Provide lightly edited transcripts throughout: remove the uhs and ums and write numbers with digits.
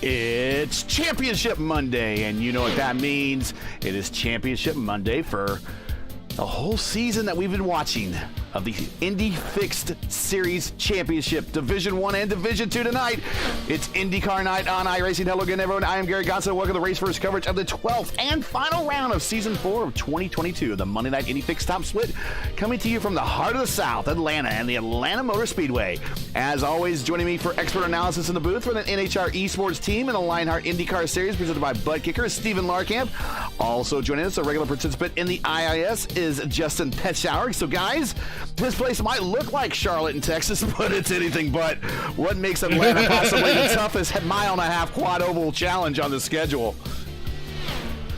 It's Championship Monday, and you know what that means. It is Championship Monday for the whole season that we've been watching. of the Indy Fixed Series Championship, Division 1 and Division 2 tonight. It's IndyCar night on iRacing. Hello again, everyone. I am Gary Gonson. Welcome to Race First coverage of the 12th and final round of Season 4 of 2022, the Monday Night Indy Fixed Top Split, coming to you from the heart of the South, Atlanta, and the Atlanta Motor Speedway. As always, joining me for expert analysis in the booth for the NHR Esports team and the Lionheart IndyCar Series, presented by Bud Kicker, Stephen Larkamp. Also joining us, a regular participant in the IIS, is Justin Petschauer. So, guys, this place might look like Charlotte in Texas, but it's anything but. What makes Atlanta possibly the toughest mile-and-a-half quad oval challenge on the schedule?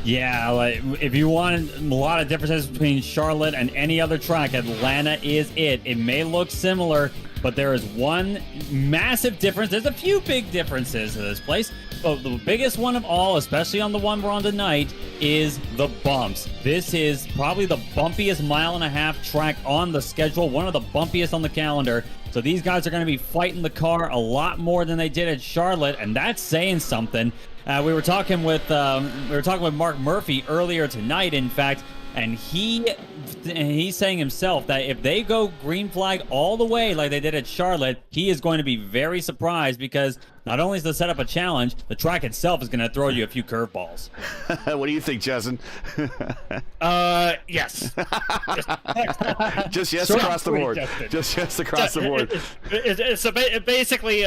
Yeah, like if you want a lot of differences between Charlotte and any other track, Atlanta is it. It may look similar, but there is one massive difference. There's a few big differences to this place, but the biggest one of all, especially on the one we're on tonight, is the bumps. This is probably the bumpiest mile-and-a-half track on the schedule, one of the bumpiest on the calendar. So these guys are going to be fighting the car a lot more than they did at Charlotte, and that's saying something. We were talking with Mark Murphy earlier tonight, in fact, and he's saying himself that if they go green flag all the way like they did at Charlotte, he is going to be very surprised, because not only is the setup a challenge, the track itself is going to throw you a few curveballs. What do you think, Justin? Yes. Just yes across the board. Justin. Just yes across the board. So basically,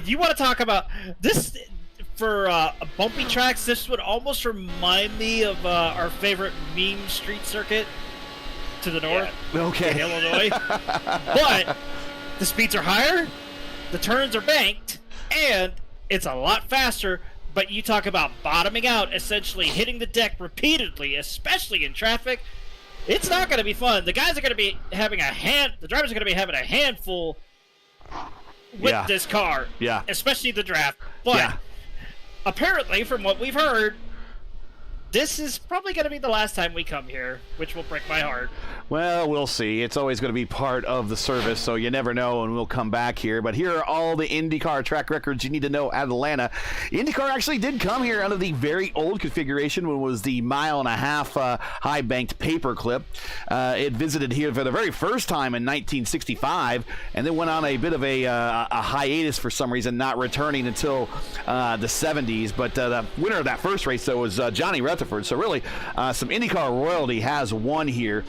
you want to talk about this for bumpy tracks? This would almost remind me of our favorite meme street circuit to the north, Okay. in Illinois. But the speeds are higher, the turns are banked, and it's a lot faster. But you talk about bottoming out, essentially hitting the deck repeatedly, especially in traffic. It's not going to be fun. The guys are going to be having the drivers are going to be having a handful with this car, especially the draft. But apparently, from what we've heard, this is probably going to be the last time we come here, which will break my heart. Well, we'll see. It's always going to be part of the service, so you never know, and we'll come back here. But here are all the IndyCar track records you need to know at Atlanta. IndyCar actually did come here under the very old configuration, when it was the mile-and-a-half high-banked paperclip. It visited here for the very first time in 1965, and then went on a bit of a hiatus for some reason, not returning until the 70s. But the winner of that first race, though, was Johnny Rutherford. So really, some IndyCar royalty has won here.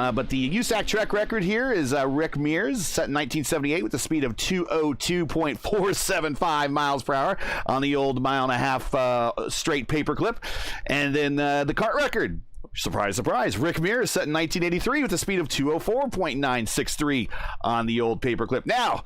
But the USAC track record here is Rick Mears, set in 1978 with a speed of 202.475 miles per hour on the old mile-and-a-half straight paperclip. And then the kart record, surprise, surprise, Rick Mears, set in 1983 with a speed of 204.963 on the old paperclip. Now,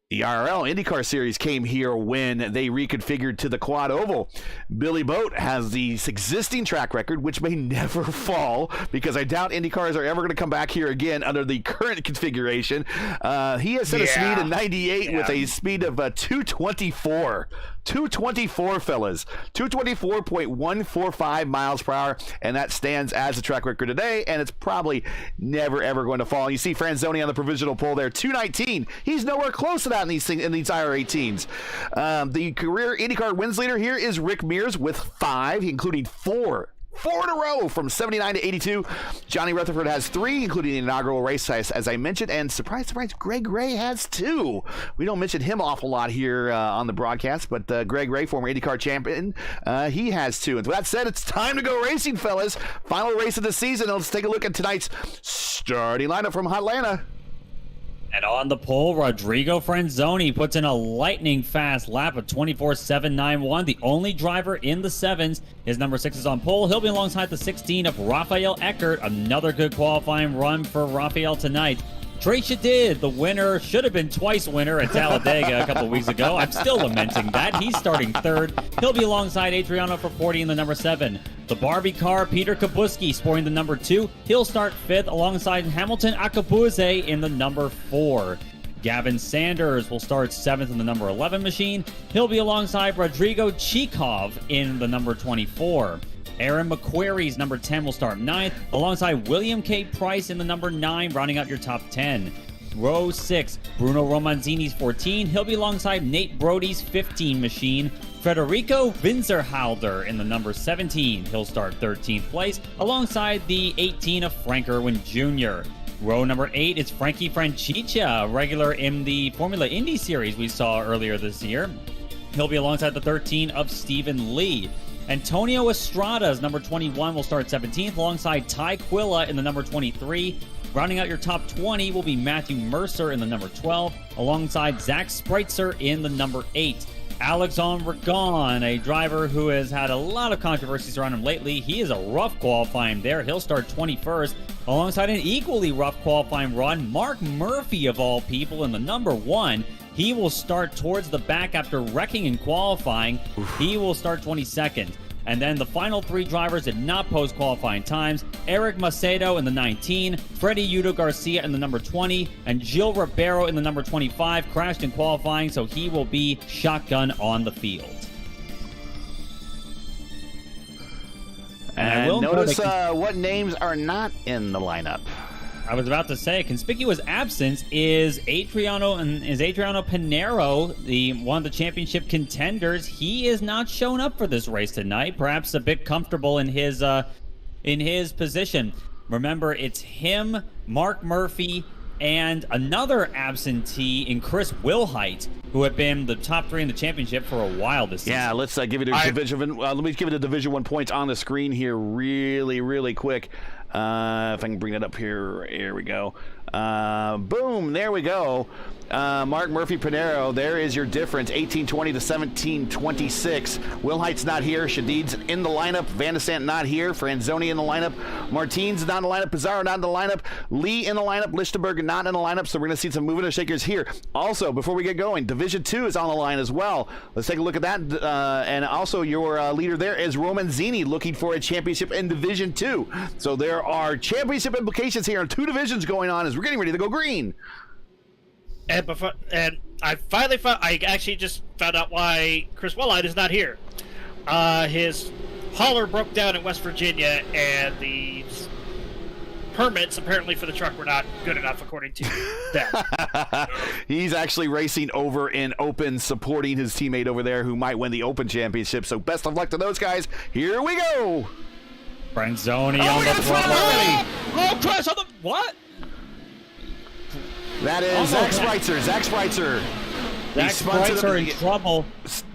the IRL IndyCar Series came here when they reconfigured to the quad oval. Billy Boat has the existing track record, which may never fall, because I doubt IndyCars are ever going to come back here again under the current configuration. He has set a speed in 98 with a speed of 224. 224, fellas. 224.145 miles per hour, and that stands as the track record today, and it's probably never, ever going to fall. You see Franzoni on the provisional poll there, 219. He's nowhere close to that in these IR18s. The career IndyCar wins leader here is Rick Mears with 5, including 4 in a row from 79 to 82. Johnny Rutherford has 3, including the inaugural race, as I mentioned. And surprise, surprise, Greg Ray has 2. We don't mention him an awful lot here on the broadcast, but Greg Ray, former IndyCar champion, he has 2. And with that said, it's time to go racing, fellas. Final race of the season. Let's take a look at tonight's starting lineup from Atlanta. And on the pole, Rodrigo Franzoni puts in a lightning fast lap of 24.791. The only driver in the 7s. His number 6 is on pole. He'll be alongside the 16 of Rafael Eckert. Another good qualifying run for Rafael tonight. Trace did. The winner should have been twice winner at Talladega a couple weeks ago. I'm still lamenting that. He's starting 3rd. He'll be alongside Adriano Forporti in the number 7. The Barbie car, Peter Kubuski, sporting the number 2. He'll start 5th alongside Hamilton Akabuze in the number 4. Gavin Sanders will start 7th in the number 11 machine. He'll be alongside Rodrigo Chikov in the number 24. Aaron McQuarrie's number 10 will start 9th, alongside William K. Price in the number 9, rounding out your top 10. Row 6, Bruno Romanzini's 14. He'll be alongside Nate Brody's 15 machine. Federico Winzerhalder in the number 17. He'll start 13th place alongside the 18 of Frank Irwin Jr. Row number 8 is Frankie Francicia, a regular in the Formula Indy Series we saw earlier this year. He'll be alongside the 13 of Stephen Lee. Antonio Estrada's number 21 will start 17th alongside Ty Quilla in the number 23. Rounding out your top 20 will be Matthew Mercer in the number 12 alongside Zach Spreitzer in the number 8. Alexandre Ragon, a driver who has had a lot of controversies around him lately. He is a rough qualifying there. He'll start 21st alongside an equally rough qualifying run, Mark Murphy of all people in the number 1. He will start towards the back after wrecking in qualifying. He will start 22nd. And then the final 3 drivers did not post qualifying times. Eric Macedo in the 19, Freddie Udo Garcia in the number 20, and Gil Ribeiro in the number 25 crashed in qualifying, so he will be shotgun on the field. And notice what names are not in the lineup. I was about to say, conspicuous absence is Adriano Pinero, one of the championship contenders. He is not shown up for this race tonight. Perhaps a bit comfortable in his position. Remember, it's him, Mark Murphy, and another absentee in Chris Wilhite, who have been the top 3 in the championship for a while this season. Yeah, let's give it a division. Let me give it a Division 1 points on the screen here, really quick. If I can bring it up here, here we go. Boom, there we go. Mark Murphy Pinero, there is your difference, 1820 to 1726. Wilhite's not here. Shadid's in the lineup. Van de Sant not here. Franzoni in the lineup. Martin's not in the lineup. Pizarro not in the lineup. Lee in the lineup. Lichtenberg not in the lineup. So we're going to see some moving and shakers here. Also, before we get going, Division 2 is on the line as well. Let's take a look at that. And also, your leader there is Romanzini, looking for a championship in Division 2. So there are championship implications here, and 2 divisions going on as we're getting ready to go green. And I actually just found out why Chris Wellite is not here. His hauler broke down in West Virginia, and the permits apparently for the truck were not good enough, according to them. He's actually racing over in Open, supporting his teammate over there who might win the Open Championship. So best of luck to those guys. Here we go. Franzoni on the front already. Oh, crash on the what? That is Zach Spreitzer. Zach Spreitzer. Zach Spreitzer in trouble.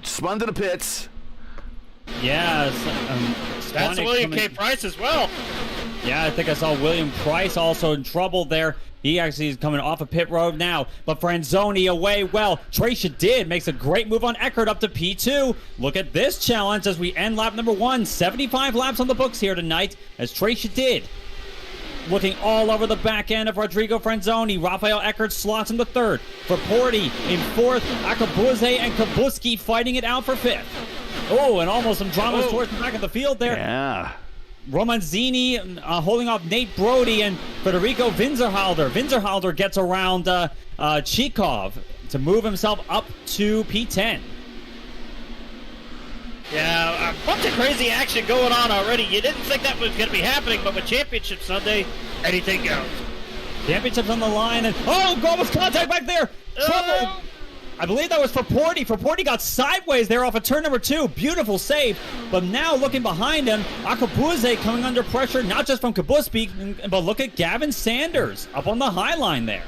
Spun to the pits. Yeah. That's William K. Price as well. Yeah, I think I saw William Price also in trouble there. He actually is coming off a pit road now. But Franzoni away well. Trey Shadid makes a great move on Eckert up to P2. Look at this challenge as we end lap number 1. 75 laps on the books here tonight as Trey Shadid looking all over the back end of Rodrigo Franzoni. Rafael Eckert slots in the 3rd. For Porty in 4th. Akabuze and Kabuski fighting it out for 5th. Oh, and almost some dramas towards the back of the field there. Yeah. Romanzini holding off Nate Brody and Federico Winzerhalder. Winzerhalder gets around Chikov to move himself up to P10. Yeah, a bunch of crazy action going on already. You didn't think that was going to be happening, but with Championship Sunday, anything goes. Championship's on the line, and almost contact back there. Trouble. I believe that was for Porty. Porty got sideways there off of turn number 2. Beautiful save. But now looking behind him, Akabuze coming under pressure, not just from Kabuski, but look at Gavin Sanders up on the high line there.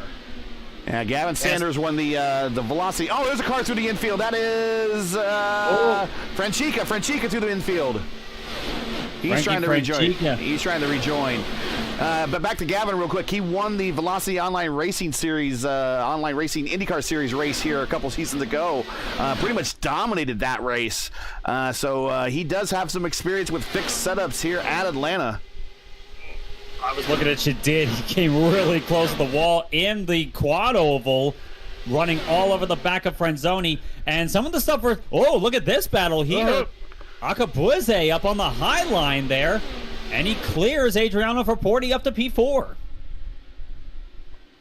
Yeah, Gavin Sanders won the velocity. Oh, there's a car through the infield. That is Franchica through the infield. He's trying to rejoin. But back to Gavin real quick. He won the Velocity Online Racing Series, Online Racing IndyCar Series race here a couple seasons ago. Pretty much dominated that race. So he does have some experience with fixed setups here at Atlanta. I was looking at Shadid. He came really close to the wall in the quad oval, running all over the back of Franzoni. And some of the stuff were, look at this battle here. Akabuze up on the high line there. And he clears Adriano Porty up to P4.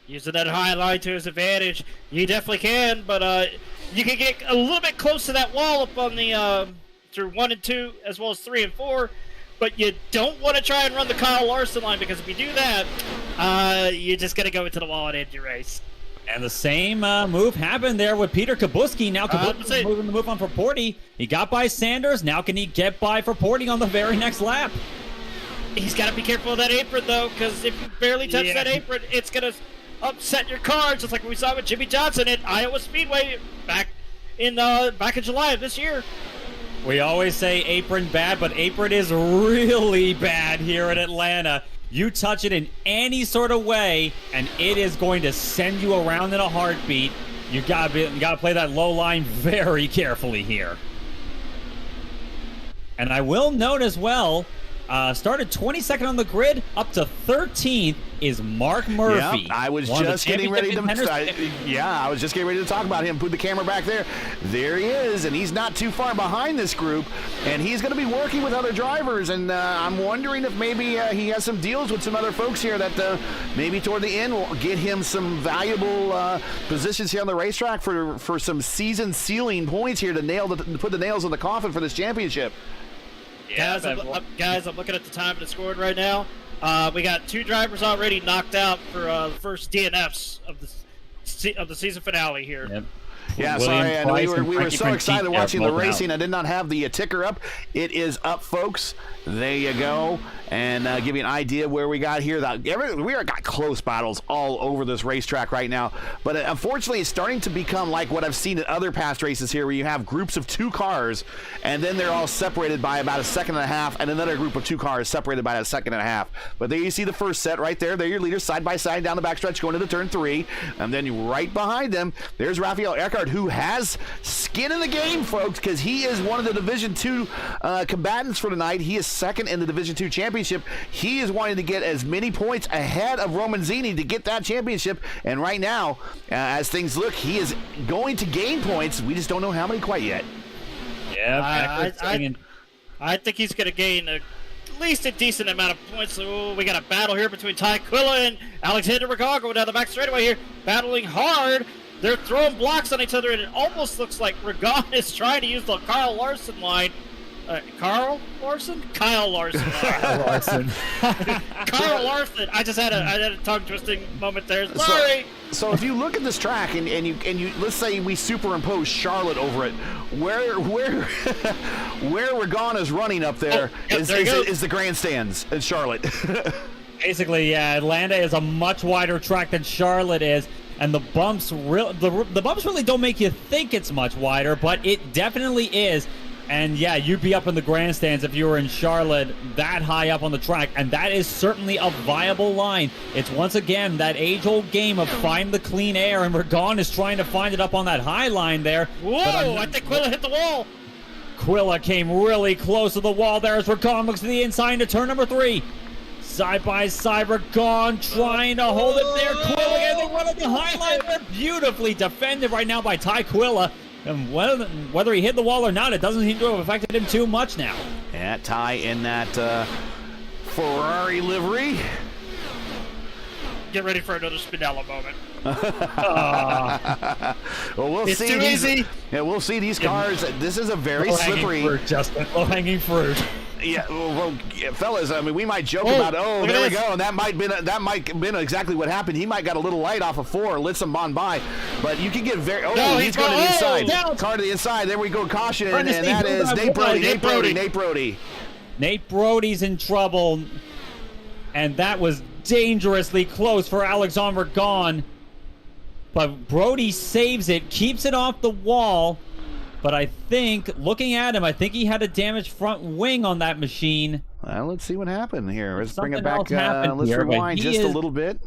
Using that high line to his advantage. You definitely can, but you can get a little bit close to that wall up on the through 1 and 2, as well as 3 and 4. But you don't want to try and run the Kyle Larson line, because if you do that, you're just going to go into the wall and end your race. And the same move happened there with Peter Kubuski. Now Kubuski's moving the move on for Porty. He got by Sanders. Now can he get by for Porty on the very next lap? He's got to be careful of that apron, though, because if you barely touch that apron, it's going to upset your car, just like we saw with Jimmy Johnson at Iowa Speedway back in July of this year. We always say apron bad, but apron is really bad here in Atlanta. You touch it in any sort of way, and it is going to send you around in a heartbeat. You gotta play that low line very carefully here. And I will note as well, started 22nd on the grid, up to 13th is Mark Murphy. Yep, I was just getting ready to talk about him. Put the camera back there. There he is, and he's not too far behind this group, and he's going to be working with other drivers, and I'm wondering if maybe he has some deals with some other folks here that maybe toward the end will get him some valuable positions here on the racetrack for some season-sealing points here to put the nails in the coffin for this championship. Yeah, guys, I'm looking at the time that's scored right now. We got 2 drivers already knocked out for the first DNFs of the season finale here. Yep. Yeah, William sorry, and Price we were so excited watching the racing. Out. I did not have the ticker up. It is up, folks. There you go. And give you an idea where we got here. We got close battles all over this racetrack right now. But unfortunately, it's starting to become like what I've seen at other past races here, where you have groups of 2 cars, and then they're all separated by about a second and a half, and another group of 2 cars separated by a second and a half. But there you see the first set right there. They're your leaders side by side down the backstretch going into turn 3. And then right behind them, there's Rafael Eckhardt, who has skin in the game, folks, because he is one of the Division 2 combatants for tonight. He is second in the Division 2 championship. He is wanting to get as many points ahead of Romanzini to get that championship. And right now, as things look, he is going to gain points. We just don't know how many quite yet. Yeah, I think he's going to gain at least a decent amount of points. So we got a battle here between Ty Quilla and Alexander Regal going down the back straightaway here, battling hard. They're throwing blocks on each other, and it almost looks like Regal is trying to use the Kyle Larson line. Kyle Larson. Kyle Larson. Kyle Larson. I had a tongue twisting moment there. Sorry. So if you look at this track and you let's say we superimpose Charlotte over it, where Regan is running up there is the grandstands in Charlotte. Basically, yeah, Atlanta is a much wider track than Charlotte is. And the bumps really don't make you think it's much wider, but it definitely is. And yeah, you'd be up in the grandstands if you were in Charlotte that high up on the track, and that is certainly a viable line. It's once again that age-old game of find the clean air, and Regan is trying to find it up on that high line there. Whoa, I think Quilla hit the wall. Quilla came really close to the wall there as Regan looks to the inside into turn number 3. Side by side, Regan trying to hold it there. Quilla getting run on the high line there. Beautifully defended right now by Ty Quilla. And whether he hit the wall or not, it doesn't seem to have affected him too much now. Yeah, Ty in that Ferrari livery. Get ready for another Spinella moment. Well, we'll it's see. Too easy. Yeah, we'll see these cars. This is a very slippery. Low-hanging fruit. Yeah, well, fellas. I mean, we might joke about, there we go, and that might have been exactly what happened. He might got a little light off of 4, lit some on by, but you can get very. He's going to the inside. Car to the inside. There we go, caution, and that is Nate Brody. Nate Brody's in trouble, and that was dangerously close for Alexander Regan. But Brody saves it, keeps it off the wall. But I think, looking at him, I think he had a damaged front wing on that machine. Well, let's see what happened here. Let's bring it Something back. else happened Let's here, rewind just a little bit.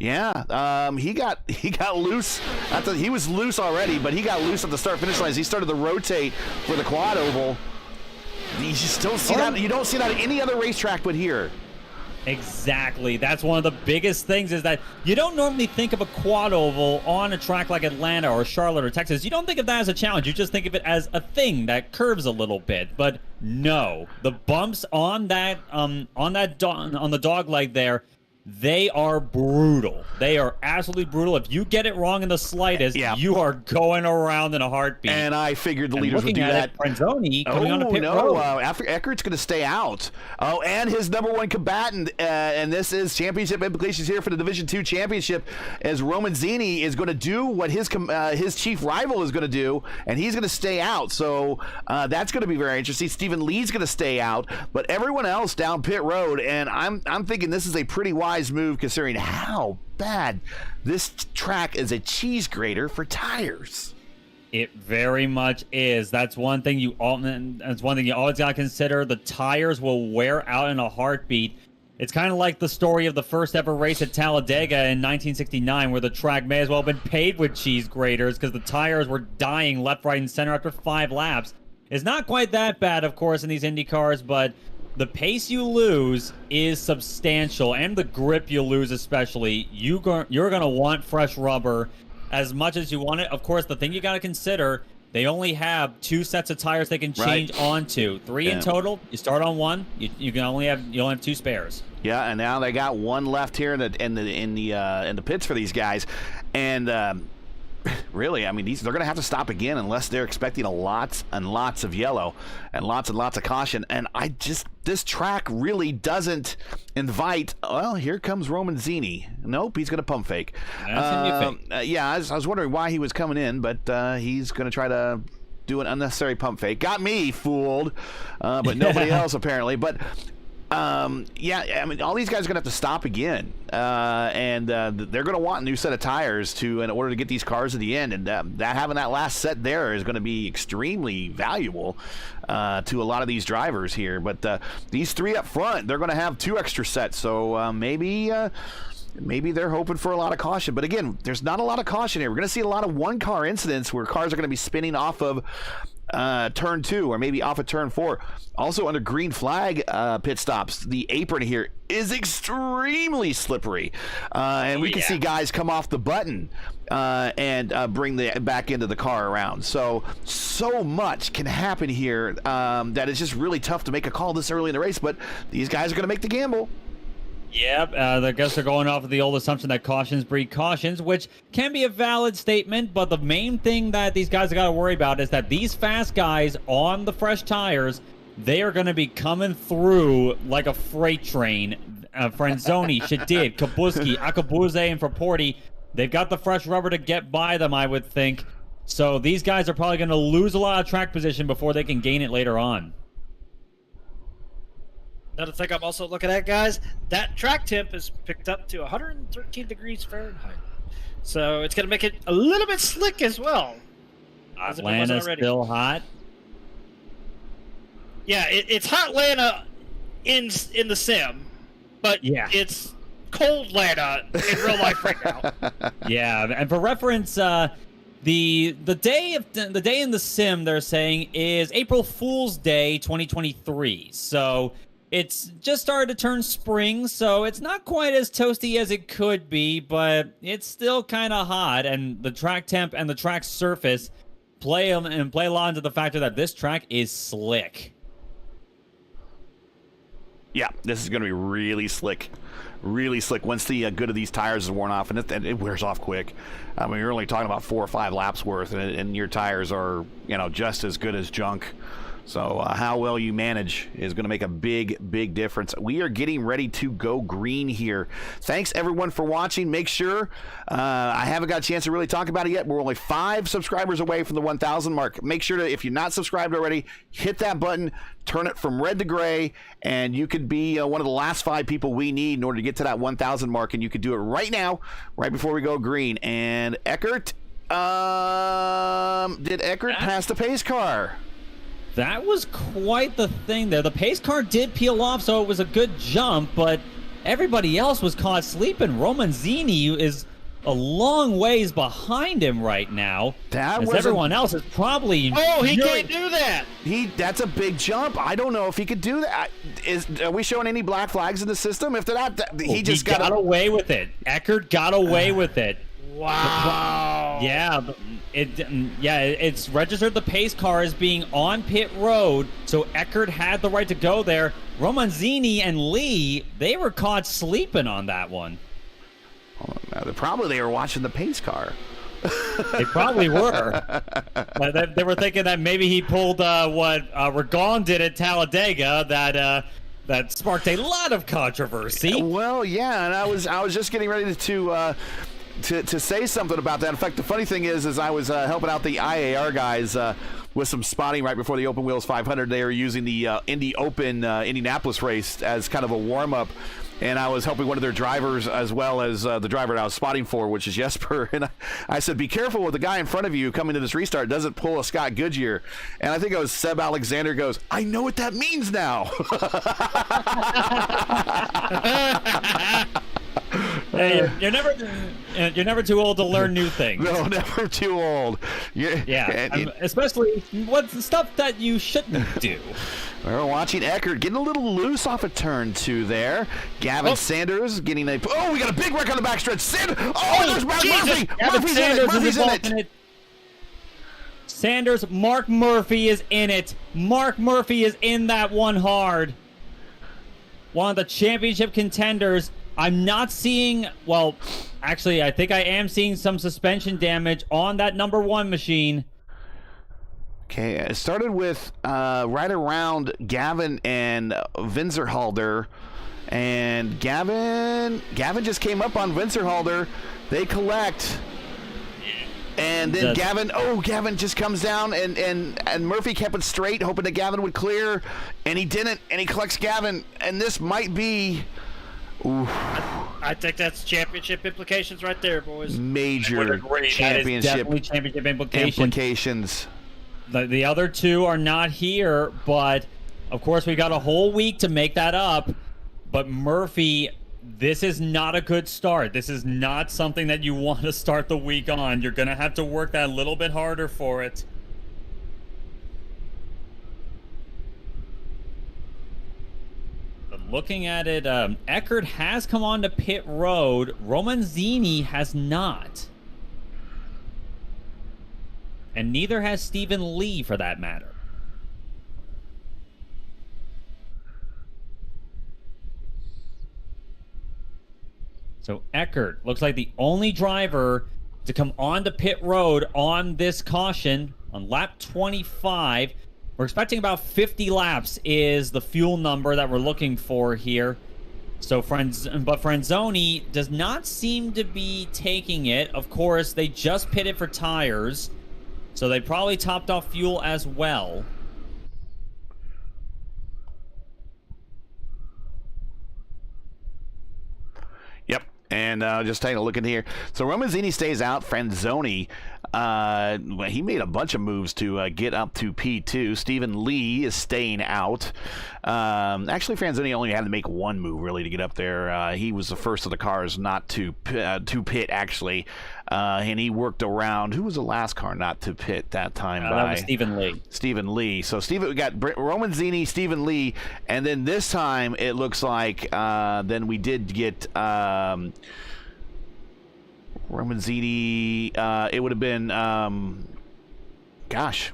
Yeah, he got loose. He was loose already, but he got loose at the start-finish lines. He started to rotate for the quad oval. You just don't see that. You don't see that at any other racetrack but here. Exactly. That's one of the biggest things, is that you don't normally think of a quad oval on a track like Atlanta or Charlotte or Texas. You don't think of that as a challenge. You just think of it as a thing that curves a little bit. But no, the bumps on the dog leg there They are brutal. They are absolutely brutal. If you get it wrong in the slightest, you are going around in a heartbeat. And I figured the leaders would do that. Franzoni coming on a pit road. After Eckert's going to stay out. Oh, and his number one combatant, and this is championship implications here for the Division II championship, as Roman Zini is going to do what his chief rival is going to do, and he's going to stay out. So that's going to be very interesting. Stephen Lee's going to stay out, but everyone else down pit road, and I'm thinking this is a pretty wise move considering how bad this track is a cheese grater for tires. It very much is. That's one thing you always got to consider. The tires will wear out in a heartbeat. It's kind of like the story of the first ever race at Talladega in 1969, where the track may as well have been paved with cheese graters because the tires were dying left, right, and center after 5 laps. It's not quite that bad, of course, in these Indy cars, but the pace you lose is substantial, and the grip you lose especially. You're going to want fresh rubber as much as you want it. Of course, the thing you got to consider, they only have 2 sets of tires they can change onto. 3 in total. You start on 1. You only have 2 spares. Yeah, and now they got 1 left here in the pits for these guys, and really, I mean, they're going to have to stop again unless they're expecting lots and lots of yellow and lots of caution. And this track really doesn't invite. Well, here comes Roman Zini. Nope, he's going to pump fake. Yeah, I was wondering why he was coming in, but he's going to try to do an unnecessary pump fake. Got me fooled, but nobody else apparently. But yeah, I mean, all these guys are going to have to stop again, and they're going to want a new set of tires in order to get these cars to the end, and having that last set there is going to be extremely valuable to a lot of these drivers here. But these 3 up front, they're going to have 2 extra sets, so maybe they're hoping for a lot of caution. But again, there's not a lot of caution here. We're going to see a lot of one-car incidents where cars are going to be spinning off of turn 2 or maybe off of turn 4. Also under green flag pit stops, the apron here is extremely slippery, and we can see guys come off the button and bring the back into the car around. So much can happen here that it's just really tough to make a call this early in the race, but these guys are going to make the gamble. Yep, I guess they're going off of the old assumption that cautions breed cautions, which can be a valid statement, but the main thing that these guys have got to worry about is that these fast guys on the fresh tires, they are going to be coming through like a freight train. Franzoni, Shadid, Kabuski, Akabuze, and Fraporti, they've got the fresh rubber to get by them, I would think. So these guys are probably going to lose a lot of track position before they can gain it later on. Another thing I'm also looking at, guys, that track temp is picked up to 113 degrees Fahrenheit. So it's going to make it a little bit slick as well. Atlanta's still hot. Yeah, it's hot Atlanta in the sim, but it's cold Atlanta in real life right now. Yeah, and for reference, the day in the sim they're saying is April Fool's Day 2023. So it's just started to turn spring, so it's not quite as toasty as it could be, but it's still kind of hot, and the track temp and the track surface play a lot into the factor that this track is slick. Yeah, this is going to be really slick. Really slick once the good of these tires is worn off, and it wears off quick. I mean, you're only talking about 4 or 5 laps worth, and your tires are, just as good as junk. So how well you manage is going to make a big difference. We are getting ready to go green here. Thanks, everyone, for watching. Make sure, I haven't got a chance to really talk about it yet. We're only 5 subscribers away from the 1,000 mark. Make sure to, if you're not subscribed already, hit that button, turn it from red to gray, and you could be one of the last 5 people we need in order to get to that 1,000 mark, and you could do it right now, right before we go green. And Eckert, did Eckert pass the pace car? That was quite the thing there. The pace car did peel off, so it was a good jump, but everybody else was caught sleeping. Roman Zini is a long ways behind him right now. Everyone else is probably... Oh, he can't do that! That's a big jump. I don't know if he could do that. Are we showing any black flags in the system? If they're not, he just got away with it. Eckert got away with it. Wow. Yeah, It's registered the pace car as being on pit road, so Eckert had the right to go there. Romanzini and Lee, they were caught sleeping on that one. Probably they were watching the pace car. They probably were. They were thinking that maybe he pulled what Ragon did at Talladega, that sparked a lot of controversy. Well, yeah, and I was just getting ready to say something about that. In fact, the funny thing is I was helping out the IAR guys with some spotting right before the Open Wheels 500. They were using the Indy Open Indianapolis race as kind of a warm-up, and I was helping one of their drivers as well as the driver that I was spotting for, which is Jesper. And I said, be careful with the guy in front of you coming to this restart doesn't pull a Scott Goodyear. And I think it was Seb Alexander goes, I know what that means now. Hey, you're never too old to learn new things. No, never too old. Especially what's the stuff that you shouldn't do. We're watching Eckert getting a little loose off of turn 2 there. Gavin Sanders getting we got a big wreck on the backstretch. There's Mark Murphy. Murphy's in it. Sanders, Mark Murphy is in it. Mark Murphy is in that one hard. One of the championship contenders. I'm not seeing, well, actually, I think I am seeing some suspension damage on that number 1 machine. Okay, it started with right around Gavin and Vinzerhalder, and Gavin just came up on Vinzerhalder. They collect, and then Gavin just comes down, and Murphy kept it straight, hoping that Gavin would clear, and he didn't, and he collects Gavin, and this might be... Oof. I think that's championship implications right there, boys. Major championship implications. The other two are not here, but of course we got a whole week to make that up. But Murphy, this is not a good start. This is not something that you want to start the week on. You're going to have to work that a little bit harder for it. Looking at it, Eckert has come on to pit road. Romanzini has not. And neither has Stephen Lee, for that matter. So Eckert looks like the only driver to come on to pit road on this caution on lap 25. We're expecting about 50 laps is the fuel number that we're looking for here. So Franzoni does not seem to be taking it. Of course, they just pitted for tires, so they probably topped off fuel as well. Yep, and just taking a look in here. So Romanzini stays out. Franzoni, he made a bunch of moves to get up to P2. Stephen Lee is staying out. Actually, Franzoni only had to make one move, really, to get up there. He was the first of the cars not to pit, actually. And he worked around. Who was the last car not to pit that time? That was Stephen Lee. Stephen Lee. So we got Romanzini, Stephen Lee, and then this time it looks like then we did get Romanzini. It would have been gosh,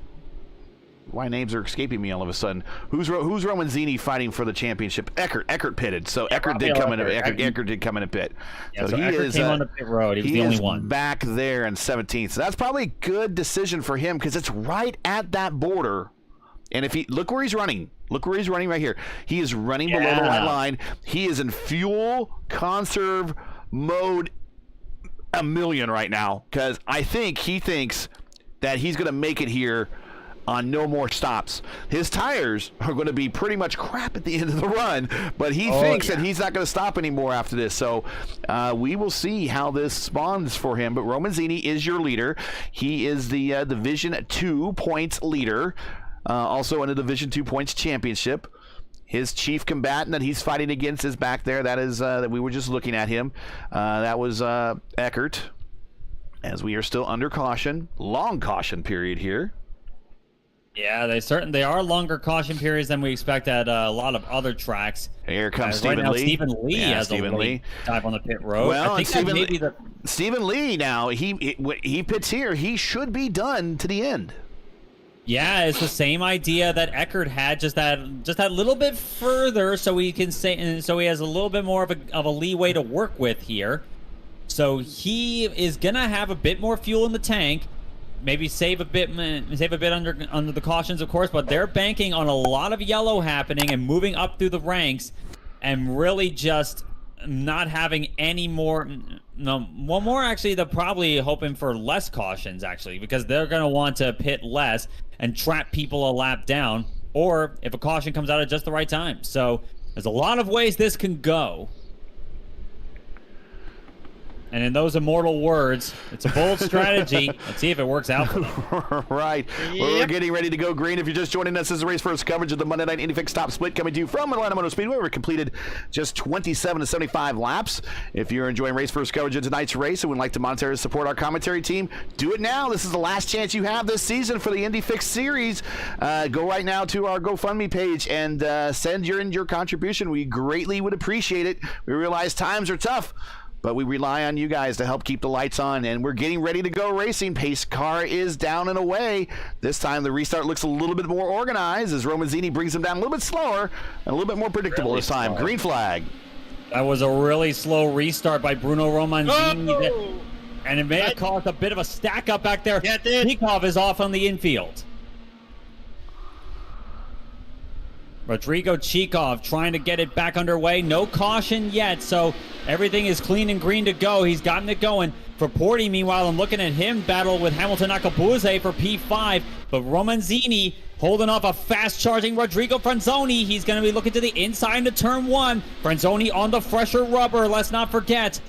why names are escaping me all of a sudden. Who's Romanzini fighting for the championship? Eckert pitted. So Eckert did come in. Eckert did come in a pit. Yeah, so he Eckert came on the pit road. He was the only one back there in 17th. So that's probably a good decision for him because it's right at that border. And if he look where he's running. Look where he's running right here. He is running below the white line. He is in fuel conserve mode a million right now because I think he thinks that he's going to make it here on no more stops. His tires are going to be pretty much crap at the end of the run, but he thinks that he's not going to stop anymore after this. So we will see how this spawns for him. But Romanzini is your leader. He is the Division 2 points leader, also in the Division 2 points championship. His chief combatant that he's fighting against is back there. That is that we were just looking at him. That was Eckert. As we are still under caution, long caution period here. Yeah, they are longer caution periods than we expect at a lot of other tracks. Here comes right Stephen now, Lee. Stephen Lee Yeah, has Stephen a Lee. late dive on the pit road. Well, I think that may be the Stephen Lee now, he pits here. He should be done to the end. Yeah, it's the same idea that Eckert had, just that little bit further, so he can say, and so he has a little bit more of a leeway to work with here. So he is gonna have a bit more fuel in the tank, maybe save a bit under the cautions, of course. But they're banking on a lot of yellow happening and moving up through the ranks, and really just not having any more. No, one more actually. They're probably hoping for less cautions actually, because they're gonna want to pit less and trap people a lap down, or if a caution comes out at just the right time. So there's a lot of ways this can go. And in those immortal words, it's a bold strategy. Let's see if it works out for them. Right. Well, we're getting ready to go green. If you're just joining us, this is the race first coverage of the Monday Night IndyFix Top Split coming to you from Atlanta Motor Speedway. We're completed just 27 to 75 laps. If you're enjoying race first coverage of tonight's race and would like to monetarily support our commentary team, do it now. This is the last chance you have this season for the IndyFix Series. Go right now to our GoFundMe page and send your contribution. We greatly would appreciate it. We realize times are tough, but we rely on you guys to help keep the lights on, and we're getting ready to go racing. Pace car is down and away. This time the restart looks a little bit more organized as Romanzini brings him down a little bit slower and a little bit more predictable this time. Green flag. That was a really slow restart by Bruno Romanzini, and it may have caused a bit of a stack up back there. Yeah, it did. Peekov is off on the infield. Rodrigo Cheekov trying to get it back underway. No caution yet, so everything is clean and green to go. He's gotten it going. For Porty, meanwhile, I'm looking at him battle with Hamilton Akabuze for P5, but Romanzini holding off a fast-charging Rodrigo Franzoni. He's going to be looking to the inside into turn one. Franzoni on the fresher rubber, let's not forget.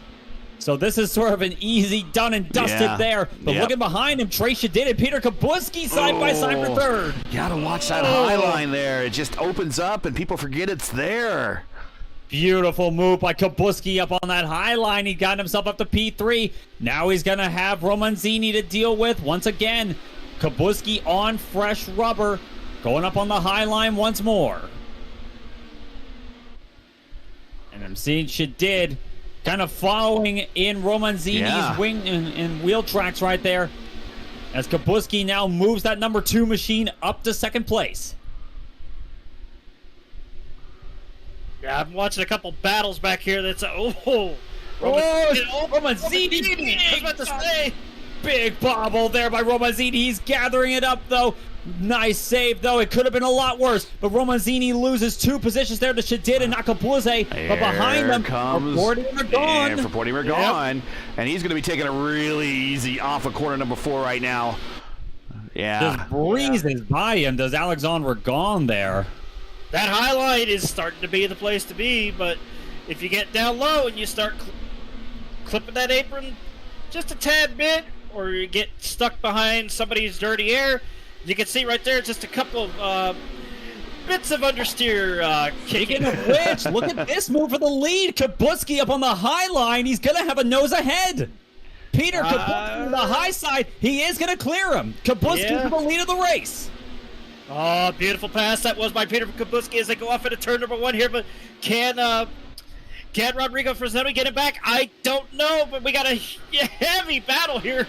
So this is sort of an easy done and dusted there. But looking behind him, Trey Shadid and Peter Kabuski side by side for third. Gotta watch that high line there. It just opens up and people forget it's there. Beautiful move by Kabuski up on that high line. He got himself up to P3. Now he's going to have Romanzini to deal with once again. Kabuski on fresh rubber, going up on the high line once more. And I'm seeing Shadid kind of following in Romanzini's wing and wheel tracks right there, as Kabuski now moves that number 2 machine up to second place. Yeah, I'm watching a couple battles back here. That's Romanzini. I was about to say. Big bobble there by Romanzini. He's gathering it up, though. Nice save, though. It could have been a lot worse. But Romanzini loses 2 positions there to Shadid and Nakabuze. But behind them, Porty and Ragon. And for Porty and Ragon. And he's going to be taking it really easy off of corner number 4 right now. Yeah. Just breezes by him. Does Alexandre Ragon there. That high line is starting to be the place to be, but if you get down low and you start clipping that apron just a tad bit, or you get stuck behind somebody's dirty air, you can see right there just a couple of bits of understeer kicking. Speaking of which, look at this move for the lead. Kabuski up on the high line. He's going to have a nose ahead. Peter Kabuski on the high side. He is going to clear him. Kabuski for the lead of the race. Oh, beautiful pass that was by Peter Kabuski as they go off into turn number 1 here, but can Rodrigo Franzoni get it back? I don't know, but we got a heavy battle here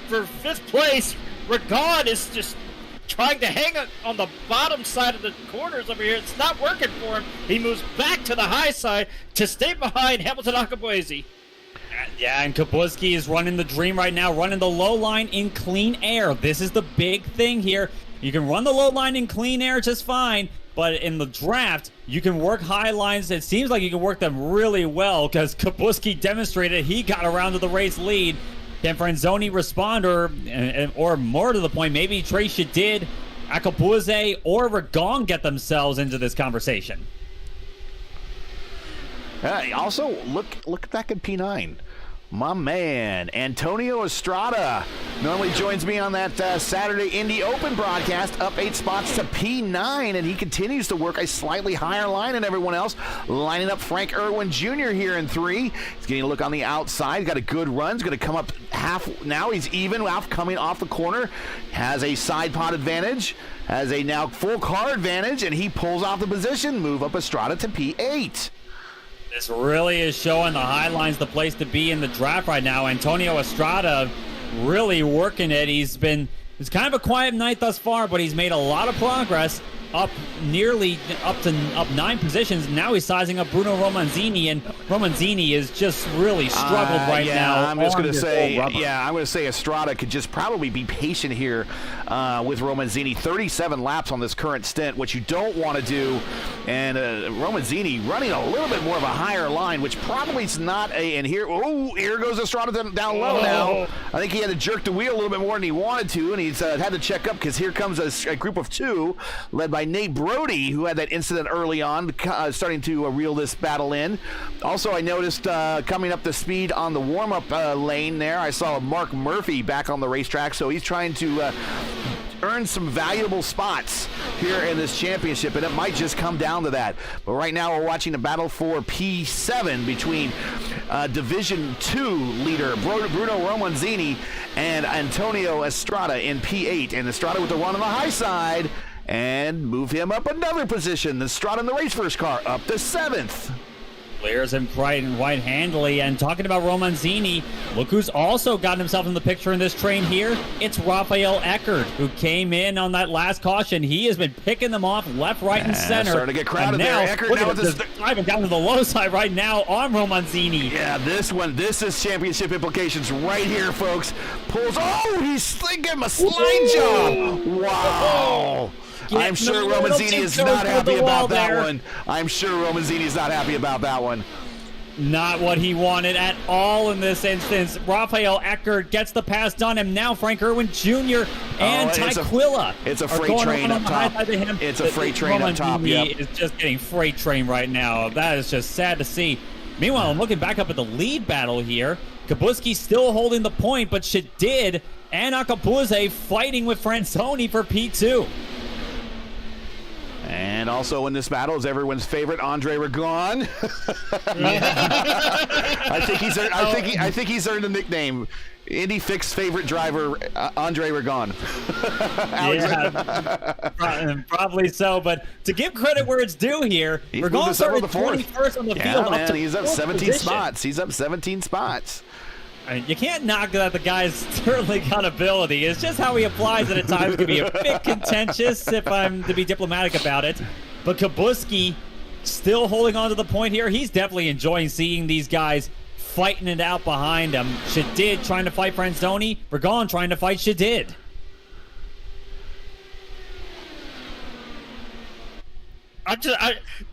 for 5th place. Ragon is just trying to hang on the bottom side of the corners over here. It's not working for him. He moves back to the high side to stay behind Hamilton Akabuze. Yeah, and Kabuski is running the dream right now, running the low line in clean air. This is the big thing here. You can run the low line in clean air just fine, but in the draft, you can work high lines. It seems like you can work them really well because Kabuski demonstrated he got around to the race lead. Can Franzoni respond, or more to the point, maybe Trey Shadid, Akabuze, or Ragon get themselves into this conversation? Also, look back at P9. my man, Antonio Estrada, normally joins me on that Saturday Indy Open broadcast, up 8 spots to P9, and he continues to work a slightly higher line than everyone else, lining up Frank Irwin Jr. here in 3. He's getting a look on the outside. He's got a good run. He's going to come up half. Now he's even off coming off the corner. Has a side pod advantage. Has a now full car advantage, and he pulls off the position. Move up Estrada to P8. This really is showing the high line's the place to be in the draft right now. Antonio Estrada really working it. It's kind of a quiet night thus far, but he's made a lot of progress. Up 9 positions. Now he's sizing up Bruno Romanzini, and Romanzini is just really struggled right now. I'm just going to say, I'm going to say Estrada could just probably be patient here with Romanzini. 37 laps on this current stint, which you don't want to do. And Romanzini running a little bit more of a higher line, which probably is not a. And here goes Estrada down low now. I think he had to jerk the wheel a little bit more than he wanted to, and he's had to check up because here comes a group of 2 led by Nate Brody, who had that incident early on, starting to reel this battle in. Also, I noticed coming up the speed on the warm-up lane there, I saw Mark Murphy back on the racetrack, so he's trying to earn some valuable spots here in this championship, and it might just come down to that. But right now we're watching a battle for P7 between Division 2 leader Bruno Romanzini and Antonio Estrada in P8, and Estrada with the run on the high side and move him up another position. Estrada in the race first car up to 7th. Clears him bright and white handily. And talking about Romanzini, look who's also gotten himself in the picture in this train here. It's Rafael Eckert, who came in on that last caution. He has been picking them off left, right, and center. Starting to get crowded now, there. Eckert now just driving down to the low side right now on Romanzini. Yeah, this is championship implications right here, folks. Pulls. He's giving him a slide job. Wow. I'm sure Romanzini is not happy about that one. I'm sure Romanzini is not happy about that one. Not what he wanted at all in this instance. Rafael Eckert gets the pass done, and now Frank Irwin Jr. and Tyquilla. It's a freight train up top. It's a freight train up top. Yep. Is just getting freight train right now. That is just sad to see. Meanwhile, I'm looking back up at the lead battle here. Kabuski still holding the point, but Shadid and Akabuze fighting with Fransoni for P2. And also in this battle is everyone's favorite Andre Ragon. I think he's earned the nickname Indy Fix's favorite driver, Andre Ragon. Yeah, probably so. But to give credit where it's due here, Ragon started 21st on the field. Man, he's up 17 spots. He's up 17 spots. I mean, you can't knock that the guy's certainly got ability. It's just how he applies it at times can be a bit contentious, if I'm to be diplomatic about it. But Kabuski still holding on to the point here. He's definitely enjoying seeing these guys fighting it out behind him. Shadid trying to fight Franzoni. Ragon trying to fight Shadid.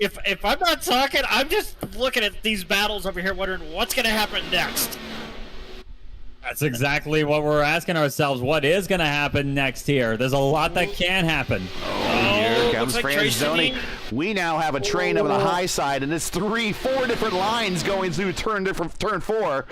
If I'm not talking, I'm just looking at these battles over here wondering what's going to happen next. That's exactly what we're asking ourselves. What is going to happen next here? There's a lot that can happen. Here comes Franzoni. We now have a train on the high side, and it's 4 different lines going through turn 4.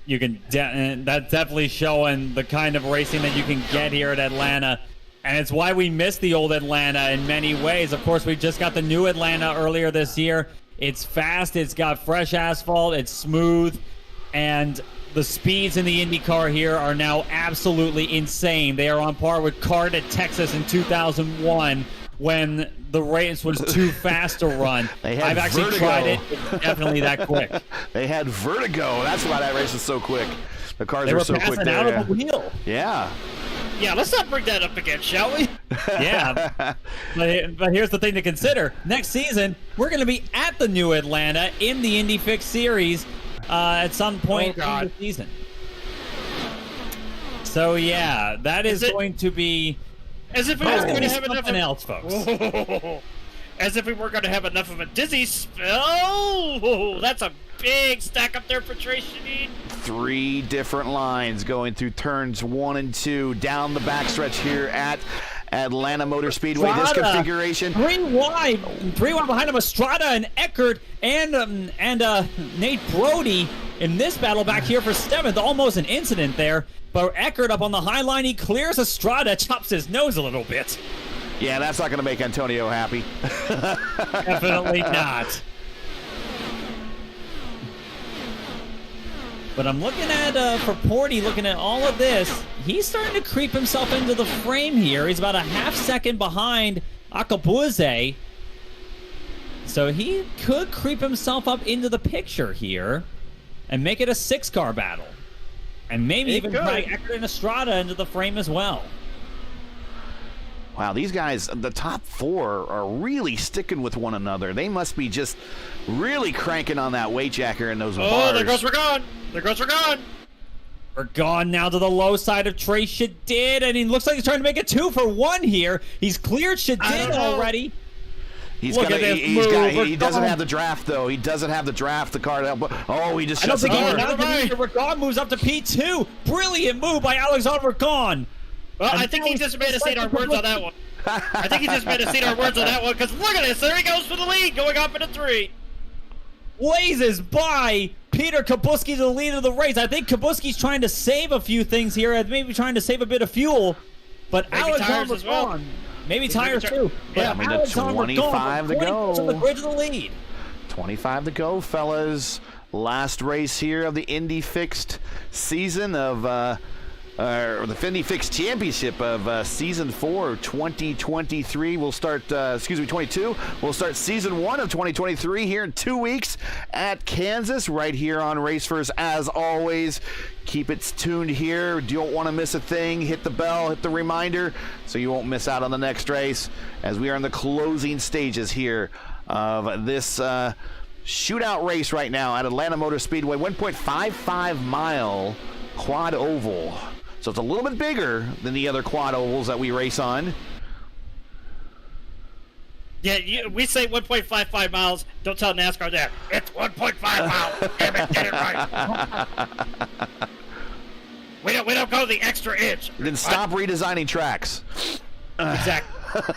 You can that's definitely showing the kind of racing that you can get here at Atlanta. And it's why we miss the old Atlanta in many ways. Of course, we just got the new Atlanta earlier this year. It's fast. It's got fresh asphalt. It's smooth. And the speeds in the IndyCar here are now absolutely insane. They are on par with CART at Texas in 2001 when the race was too fast to run. I've actually tried it. It's definitely that quick. They had vertigo. That's why that race is so quick. The cars were so quick there. Out of the wheel. Yeah. Yeah, let's not bring that up again, shall we? Yeah. But here's the thing to consider. Next season, we're going to be at the new Atlanta in the Indy Fix Series at some point in the season. So, yeah, that is going to be... As if we weren't going to have something else, folks. As if we weren't going to have enough of a dizzy spell. That's a big stack up there for Trace Shadid. 3 different lines going through turns 1 and 2 down the backstretch here at Atlanta Motor Speedway. This Estrada, configuration. Three wide behind him. Estrada and Eckert and Nate Brody in this battle back here for 7th. Almost an incident there. But Eckert up on the high line. He clears Estrada, chops his nose a little bit. Yeah, that's not going to make Antonio happy. Definitely not. But I'm looking at, for Porty, looking at all of this, he's starting to creep himself into the frame here. He's about a half second behind Akabuze. So he could creep himself up into the picture here and make it a 6-car battle. And maybe even drag Eckert and Estrada into the frame as well. Wow, these guys, the top 4 are really sticking with one another. They must be just really cranking on that weight jacker and those bars. Oh, there goes Ragon. There goes Ragon. We're gone now to the low side of Trey Shadid, and he looks like he's trying to make it 2 for 1 here. He's cleared Shadid already. He doesn't have the draft, though. He doesn't have the draft, the car to help. Oh, he just shuts the door. Ragon moves up to P2. Brilliant move by Alexander Ragon. Well, I think he just made us say our words on that one. I think he just made us say our words on that one, because look at this. There he goes for the lead, going up into 3. Blazes by Peter Kubuski to the lead of the race. I think Kubuski's trying to save a few things here, maybe trying to save a bit of fuel. But maybe tires as well. Maybe tires too. Yeah, I mean, 25 to go. To the bridge of the lead. 25 to go, fellas. Last race here of the Indy Fixed season of, or the Indy Fixed Championship of Season 4, 2023. We'll start, 22. We'll start Season 1 of 2023 here in 2 weeks at Kansas, right here on Race First. As always, keep it tuned here. You don't want to miss a thing. Hit the bell, hit the reminder, so you won't miss out on the next race, as we are in the closing stages here of this shootout race right now at Atlanta Motor Speedway. 1.55 mile quad oval. So it's a little bit bigger than the other quad ovals that we race on. Yeah, we say 1.55 miles. Don't tell NASCAR that. It's 1.5 miles. Damn it, get it right. We don't go the extra inch. Then stop redesigning tracks. Exactly.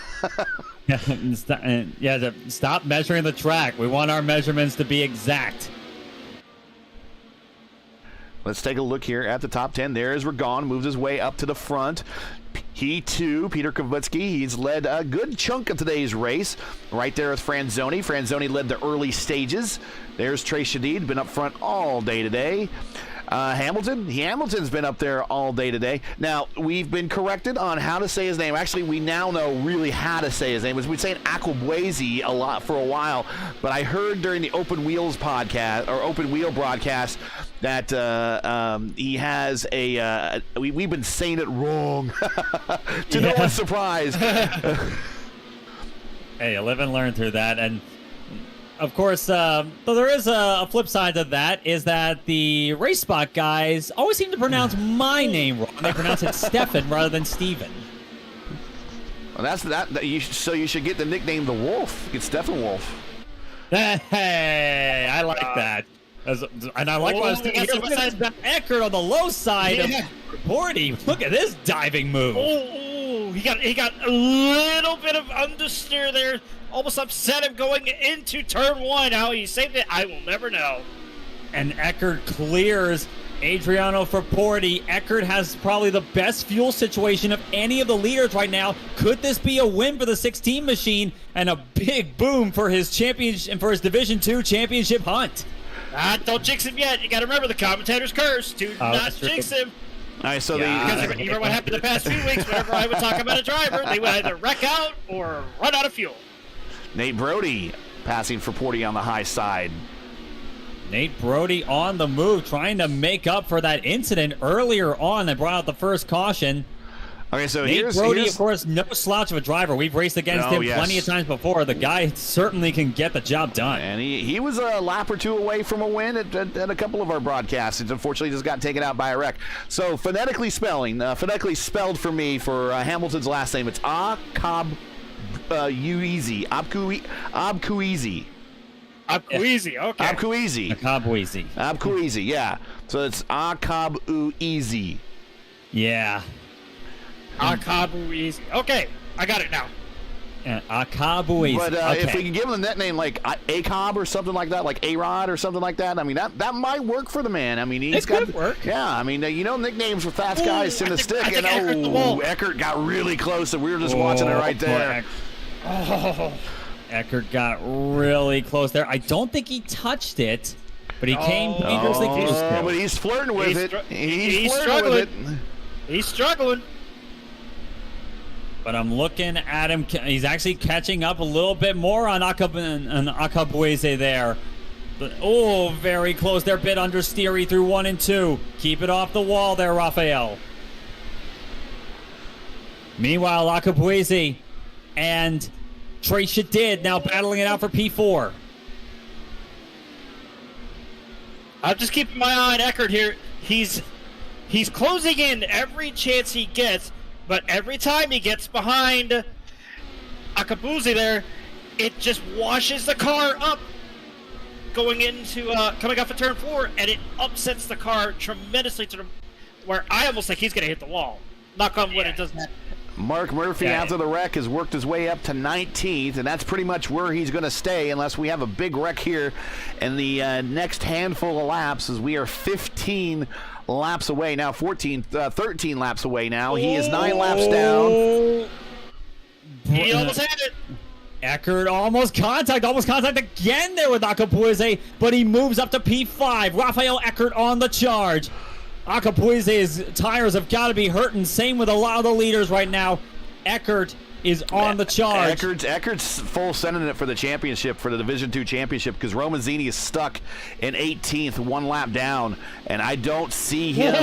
Stop measuring the track. We want our measurements to be exact. Let's take a look here at the top 10. There's Ragon, moves his way up to the front. He too, Peter Kubuski, he's led a good chunk of today's race. Right there with Franzoni. Franzoni led the early stages. There's Trey Shadid, been up front all day today. Hamilton's been up there all day today. Now, we've been corrected on how to say his name. Actually, we now know really how to say his name. We've been saying Aquabueze a lot for a while, but I heard during the Open Wheels podcast, or Open Wheel broadcast, that he has a we've been saying it wrong to no one's surprise. Hey, live and learn through that. And of course, though there is a flip side to that, is that the race spot guys always seem to pronounce my name wrong. They pronounce it Stefan rather than Steven. Well, so you should get the nickname the Wolf. Get Stefan Wolf. Hey, I like that. And I like what I was thinking. Eckert on the low side of Porty. Look at this diving move. Oh, he got a little bit of understeer there. Almost upset him going into turn 1. How he saved it, I will never know. And Eckert clears Adriano for Porty. Eckert has probably the best fuel situation of any of the leaders right now. Could this be a win for the 16 machine and a big boom for his championship and for his Division 2 championship hunt? Don't jinx him yet. You got to remember the commentator's curse. Do not jinx him. All right, so because remember what happened the past few weeks. Whenever I would talk about a driver, they would either wreck out or run out of fuel. Nate Brody passing for Porty on the high side. Nate Brody on the move, trying to make up for that incident earlier on that brought out the first caution. Okay, so Nate Brody, of course, no slouch of a driver. We've raced against him plenty of times before. The guy certainly can get the job done. And he was a lap or two away from a win at a couple of our broadcasts. It unfortunately just got taken out by a wreck. So phonetically spelled for me for Hamilton's last name, it's Akabueze. Abkueasy. Abkueasy, okay. Abkueasy, yeah. So it's Akabueze. Yeah. Akabueze. Okay. I got it now. Akabuize. But okay. if we can give him that name like Acob or something like that, like A-Rod or something like that, I mean, that might work for the man. I mean, he's It got could work. Yeah, I mean, nicknames for fast guys tend to stick. I think And Eckert got really close, and we were just watching it right there. Eckert got really close there. I don't think he touched it, but he came dangerously close. But he's flirting with it. He's flirting struggling. with it. He's struggling. But I'm looking at him. He's actually catching up a little bit more on Akabuize there. But, very close there. Bit understeery through 1 and 2. Keep it off the wall there, Raphael. Meanwhile, Akabuize and Trace Shadid now battling it out for P4. I'm just keeping my eye on Eckert here. He's closing in every chance he gets, but every time he gets behind Akabuize there, it just washes the car up going into coming off of turn 4, and it upsets the car tremendously to the where I almost think he's going to hit the wall. Knock on wood, it doesn't happen. Mark Murphy, after the wreck, has worked his way up to 19th, and that's pretty much where he's going to stay unless we have a big wreck here in the next handful of laps, as we are 15 laps away now, 13 laps away now. He is 9 laps down. He almost had it. Eckert almost contact again there with Akabuize, but he moves up to P5. Raphael Eckert on the charge. Akabuize's tires have got to be hurting. Same with a lot of the leaders right now. Eckert is on the charge. Eckert's full sending it for the championship, for the Division II championship, because Romanzini is stuck in 18th, 1 lap down, and I don't see him.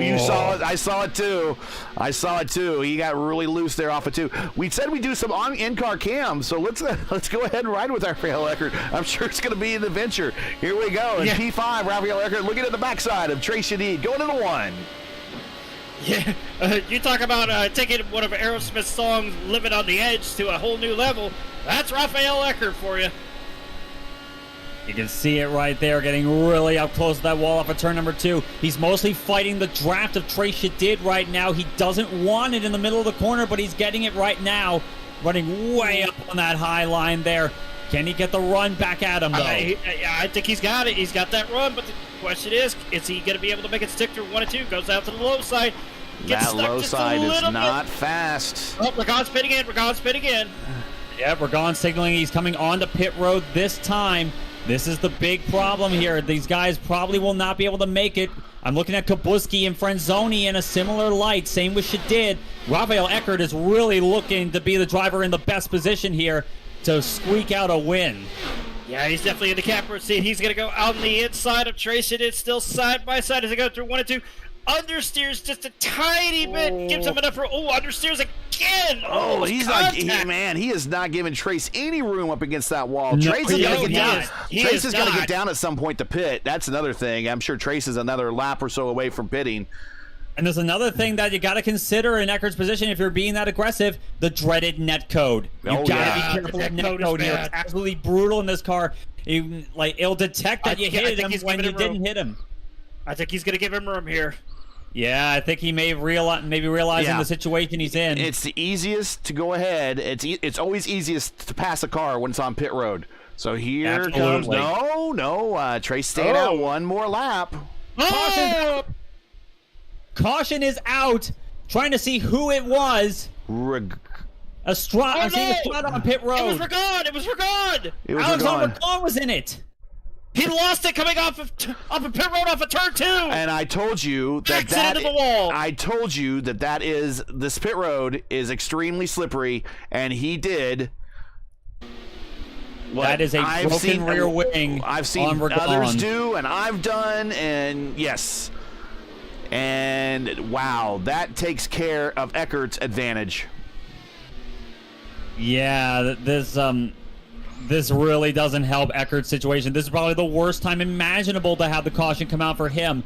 You saw it. I saw it too. He got really loose there off of 2. We said we'd do some on in-car cams, so let's go ahead and ride with Raphael Eckert. I'm sure it's going to be an adventure. Here we go. And P5, Raphael Eckert looking at the backside of Trace Shadid, going into 1. Yeah, you talk about taking one of Aerosmith's songs, Living on the Edge, to a whole new level. That's Raphael Eckert for you. You can see it right there, getting really up close to that wall off of turn number 2. He's mostly fighting the draft of Trace Shadid right now. He doesn't want it in the middle of the corner, but he's getting it right now. Running way up on that high line there. Can he get the run back at him, though? I think he's got it. He's got that run, but the question is he going to be able to make it stick through 1 and 2? Goes out to the low side. That low side is not fast. Oh, Ragon's pitting in. Yeah, Ragon signaling he's coming onto pit road this time. This is the big problem here. These guys probably will not be able to make it. I'm looking at Kabuski and Franzoni in a similar light. Same with Shadid. Raphael Eckert is really looking to be the driver in the best position here to squeak out a win. Yeah, he's definitely in the catbird seat. He's going to go out on the inside of Trace. It is still side by side as they go through 1 and 2. Understeers just a tiny bit. Gives him enough for understeers again. He's not. He is not giving Trace any room up against that wall. Trace is going to get down. Trace is going to get down at some point to pit. That's another thing. I'm sure Trace is another lap or so away from pitting. And there's another thing that you got to consider in Eckert's position if you're being that aggressive: the dreaded net code. You got to be careful with net code here. It's absolutely brutal in this car. It'll detect that you hit him when you didn't hit him. I think he's going to give him room here. Yeah, I think he may realizing the situation he's in. It's the easiest to go ahead. It's always easiest to pass a car when it's on pit road. So here comes Trace staying out 1 more lap. Caution is out. Trying to see who it was. Estrada on pit road. It was Ragon. Alexander Ragon was in it. He lost it coming off of pit road off of turn 2. And I told you that into the wall. I told you that this pit road is extremely slippery, and he did. That is a broken rear wing. I've seen others do, and I've done, and yes. And wow, that takes care of Eckert's advantage. Yeah, this really doesn't help Eckert's situation. This is probably the worst time imaginable to have the caution come out for him.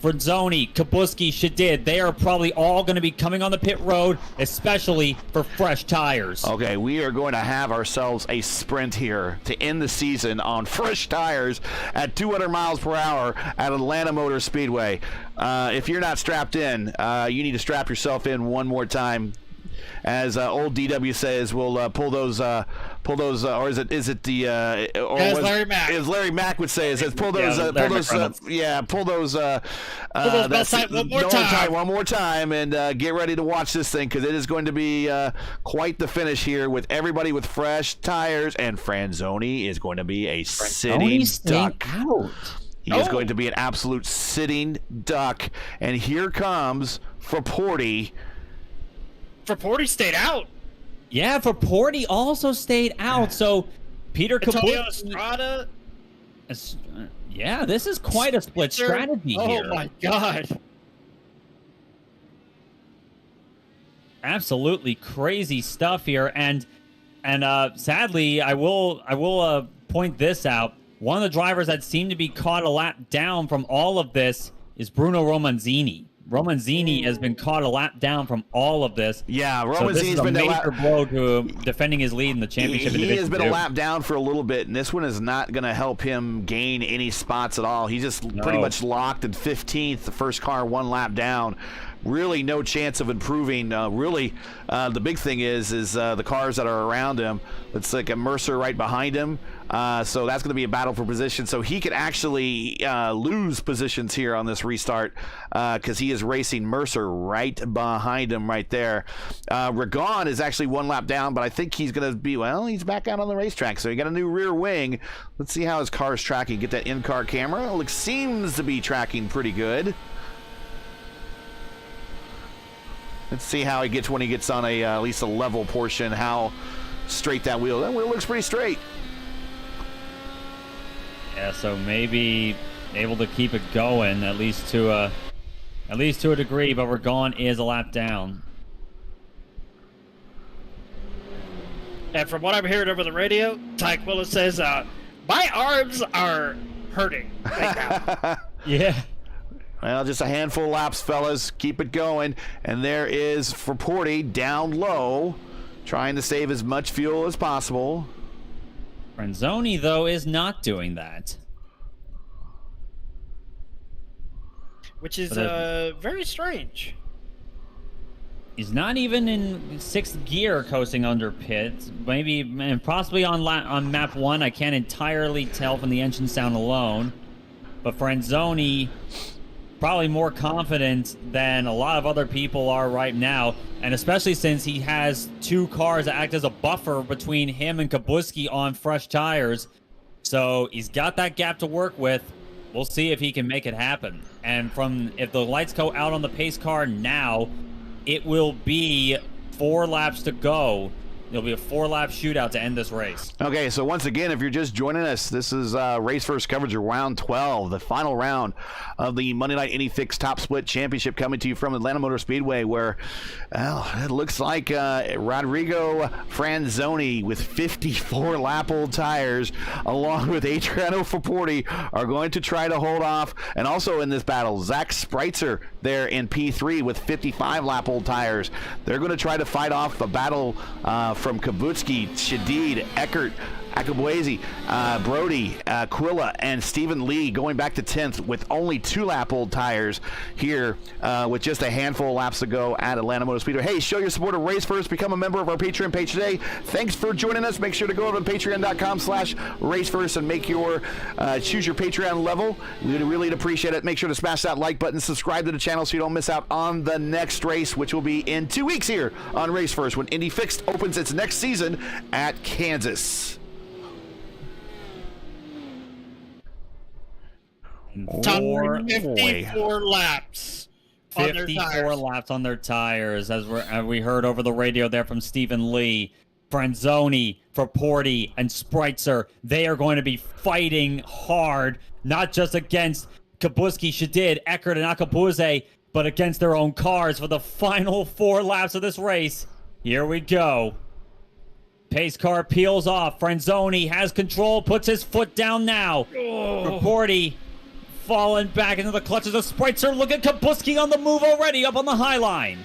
Franzoni, Kabuski, Shadid, they are probably all going to be coming on the pit road, especially for fresh tires. Okay, we are going to have ourselves a sprint here to end the season on fresh tires at 200 miles per hour at Atlanta Motor Speedway. If you're not strapped in, you need to strap yourself in one more time. as old DW says, we'll pull those, or is it the, or As Larry Mack. as Larry Mack would say, it says pull those, pull those belts tight one more time, and get ready to watch this thing, because it is going to be quite the finish here with everybody with fresh tires, and Franzoni is going to be a sitting duck. He is going to be an absolute sitting duck, and here comes Fraporti. Fraporti stayed out. Yeah, Fraporti also stayed out. So Peter Antonio Caputo. Estrada. Yeah, this is quite a split strategy here. Oh my God. Absolutely crazy stuff here, and sadly, I will point this out. One of the drivers that seemed to be caught a lap down from all of this is Bruno Romanzini. Romanzini has been caught a lap down from all of this. Yeah, Romanzini's been a major blow to defending his lead in the championship. He has been a lap down for a little bit, and this one is not going to help him gain any spots at all. He's just pretty much locked in 15th, the first car one lap down. Really no chance of improving. The big thing is the cars that are around him. It's like a Mercer right behind him. So that's going to be a battle for position. So he could actually lose positions here on this restart because he is racing Mercer right behind him right there. Ragon is actually one lap down, but I think he's going to be, he's back out on the racetrack. So he got a new rear wing. Let's see how his car is tracking. Get that in-car camera. It seems to be tracking pretty good. Let's see how he gets when he gets on at least a level portion, how straight that wheel. That wheel looks pretty straight. Yeah, so maybe able to keep it going at least to a degree, but Ragon is a lap down. And from what I'm hearing over the radio, Tyke Willis says, my arms are hurting right now. Yeah. Well, just a handful of laps, fellas. Keep it going. And there is Fraporti down low, trying to save as much fuel as possible. Franzoni, though, is not doing that. Which is very strange. He's not even in sixth gear coasting under pits. Maybe, and possibly on map 1. I can't entirely tell from the engine sound alone. But Franzoni probably more confident than a lot of other people are right now, and especially since he has two cars that act as a buffer between him and Kabuski on fresh tires. So he's got that gap to work with. We'll see if he can make it happen. And if the lights go out on the pace car now, it will be 4 laps to go. It'll be a 4-lap shootout to end this race. Okay, so once again, if you're just joining us, this is race first coverage of round 12, the final round of the Monday Night Indy Fixed Top Split Championship, coming to you from Atlanta Motor Speedway, where, it looks like Rodrigo Franzoni with 54 lap-old tires, along with Adriano Fraporti, are going to try to hold off. And also in this battle, Zach Spreitzer there in P3 with 55 lap-old tires. They're going to try to fight off the battle from Kabutsky, Shadid, Eckert, Akabuezi, Brody, Quilla, and Stephen Lee going back to 10th with only 2 lap-old tires here with just a handful of laps to go at Atlanta Motor Speedway. Hey, show your support of Race First. Become a member of our Patreon page today. Thanks for joining us. Make sure to go over to patreon.com/racefirst and make your choose your Patreon level. We'd really appreciate it. Make sure to smash that like button, subscribe to the channel so you don't miss out on the next race, which will be in 2 weeks here on Race First when Indy Fixed opens its next season at Kansas. Top 54 laps. 54 laps on their tires, as we heard over the radio there from Stephen Lee. Franzoni, Fraporti, and Spreitzer, they are going to be fighting hard, not just against Kabuski, Shadid, Eckert, and Akabuze, but against their own cars for the final 4 laps of this race. Here we go. Pace car peels off. Franzoni has control, puts his foot down now. Fraporti falling back into the clutches of Spreitzer. Look at Kabuski on the move already, up on the high line.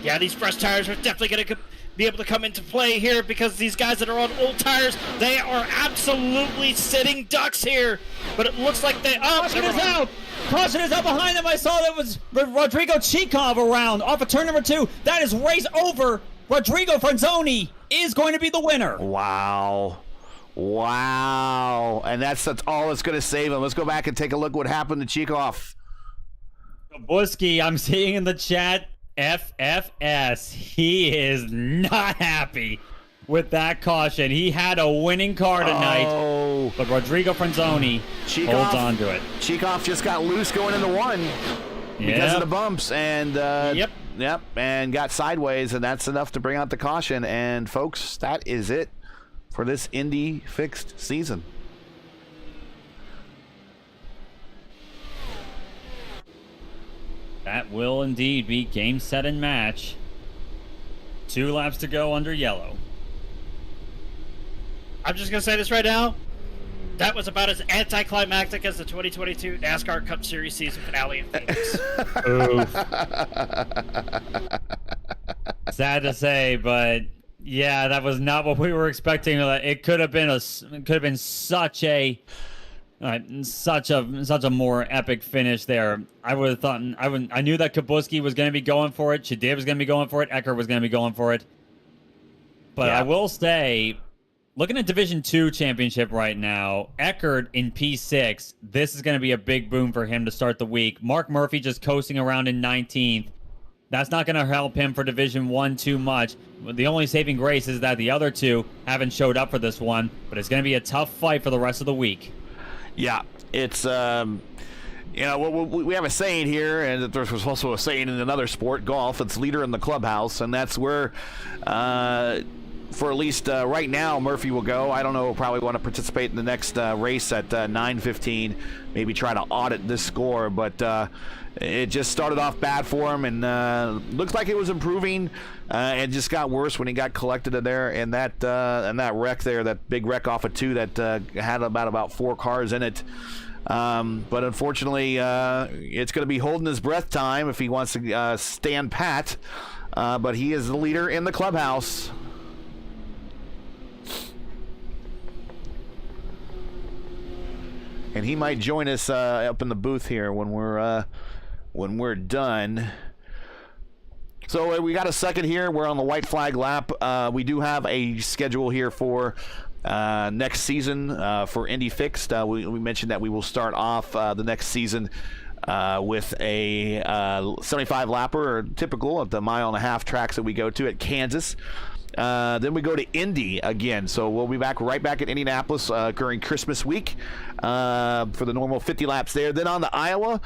Yeah, these fresh tires are definitely going to be able to come into play here because these guys that are on old tires, they are absolutely sitting ducks here. But it looks like they... Oh, Caution is out! Caution is out behind them. I saw that was Rodrigo Chikov around off of turn number 2. That is race over. Rodrigo Franzoni is going to be the winner. Wow. Wow. And that's all that's going to save him. Let's go back and take a look what happened to Chikov. Kabuski, I'm seeing in the chat, FFS. He is not happy with that caution. He had a winning car tonight, but Rodrigo Franzoni holds on to it. Chikov just got loose going into 1 because of the bumps, and and got sideways, and that's enough to bring out the caution. And folks, that is it for this Indy fixed season. That will indeed be game, set, and match. 2 laps to go under yellow. I'm just going to say this right now. That was about as anticlimactic as the 2022 NASCAR Cup Series season finale in Phoenix. Oof. Sad to say, but yeah, that was not what we were expecting. It could have been such a more epic finish there. I would have thought I knew that Kabuski was going to be going for it. Shadid was going to be going for it. Eckert was going to be going for it. But I will say, looking at Division 2 championship right now, Eckert in P6, this is going to be a big boom for him to start the week. Mark Murphy just coasting around in 19th. That's not going to help him for Division 1 too much. The only saving grace is that the other 2 haven't showed up for this one, but it's going to be a tough fight for the rest of the week. Yeah, it's, we have a saying here, and there's also a saying in another sport, golf, it's leader in the clubhouse, and that's where, for at least right now, Murphy will go. I don't know, probably want to participate in the next race at 9:15, maybe try to audit this score, but it just started off bad for him, and looks like it was improving, and just got worse when he got collected in there, and that wreck there, that big wreck off of 2 that had about 4 cars in it. But unfortunately, it's going to be holding his breath time if he wants to stand pat, but he is the leader in the clubhouse. And he might join us up in the booth here when we're done. So we got a second here. We're on the white flag lap. We do have a schedule here for next season for Indy Fixed. We mentioned that we will start off the next season with a 75 lapper, or typical at the 1.5 mile tracks that we go to at Kansas. Then we go to Indy again, so we'll be right back at Indianapolis during Christmas week for the normal 50 laps there. Then on to Iowa,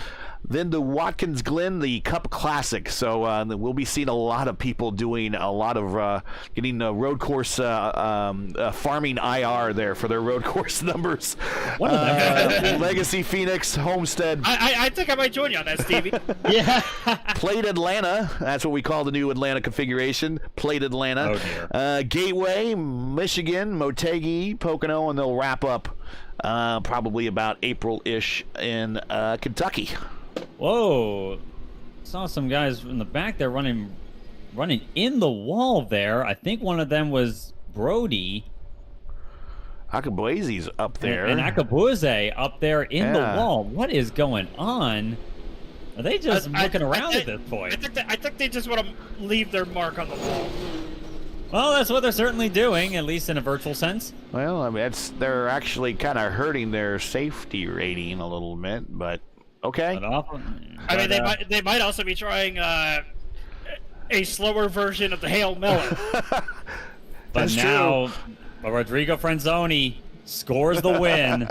then the Watkins Glen, the Cup Classic. So we'll be seeing a lot of people doing a lot of getting road course farming IR there for their road course numbers. Legacy, Phoenix, Homestead. I think I might join you on that, Stevie. Yeah. Plate Atlanta. That's what we call the new Atlanta configuration. Plate Atlanta. Oh, dear. Gateway, Michigan, Motegi, Pocono, and they'll wrap up probably about April-ish in Kentucky. Whoa. Saw some guys in the back there running in the wall there. I think one of them was Brody. Akabuezi's up there. And Akabueze up there in the wall. What is going on? Are they just looking around at this point? I think they just want to leave their mark on the wall. Well, that's what they're certainly doing, at least in a virtual sense. Well, I mean, they're actually kind of hurting their safety rating a little bit, but okay. I mean, they might also be trying a slower version of the Hail Miller. But now, Rodrigo Franzoni scores the win.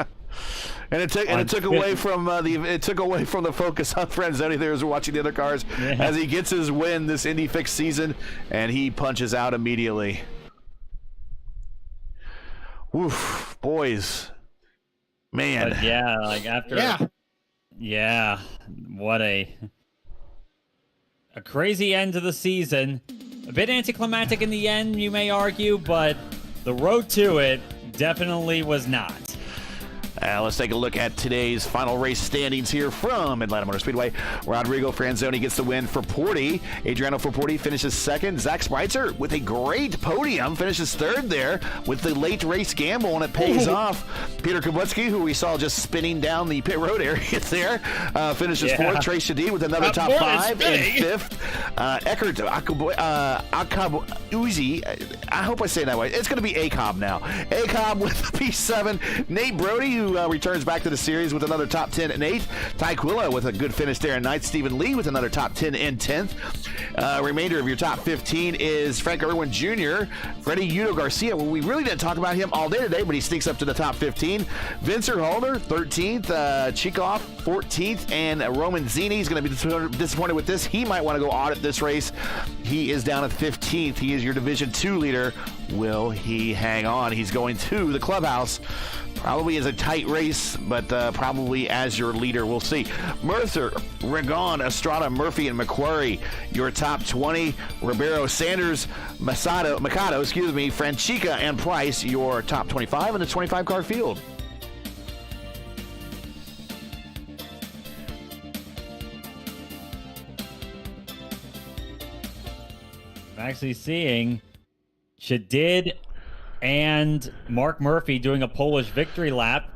And it took away from the focus on Franzoni there as we're watching the other cars as he gets his win this Indy Fixed season, and he punches out immediately. Oof, boys, man. But yeah, like after. Yeah, what a crazy end to the season. A bit anticlimactic in the end, you may argue, but the road to it definitely was not. Let's take a look at today's final race standings here from Atlanta Motor Speedway. Rodrigo Franzoni gets the win for Porty. Adriano for Porty finishes second. Zach Spreitzer with a great podium finishes third there with the late race gamble, and it pays off. Peter Kubutsky, who we saw just spinning down the pit road area there, finishes fourth. Trey Shadid with another top 5 in fifth. Eckert Akabuzi, I hope I say it that way. It's going to be ACOB now. ACOB with P7. Nate Brody, who returns back to the series with another top 10 in 8th. Ty Quilla with a good finish there in 9th. Stephen Lee with another top 10 in 10th. Remainder of your top 15 is Frank Irwin Jr., Freddie Udo Garcia. Well, we really didn't talk about him all day today, but he sneaks up to the top 15. Vincer Holder, 13th. Chikoff, 14th. And Roman Zini is going to be disappointed with this. He might want to go audit this race. He is down at 15th. He is your Division 2 leader. Will he hang on? He's going to the clubhouse. Probably is a tight race, but probably as your leader. We'll see. Mercer, Rigon, Estrada, Murphy, and McQuarrie, your top 20. Ribeiro, Sanders, Mikado, Franchica, and Price, your top 25 in the 25-car field. I'm actually seeing Shadid and Mark Murphy doing a Polish victory lap.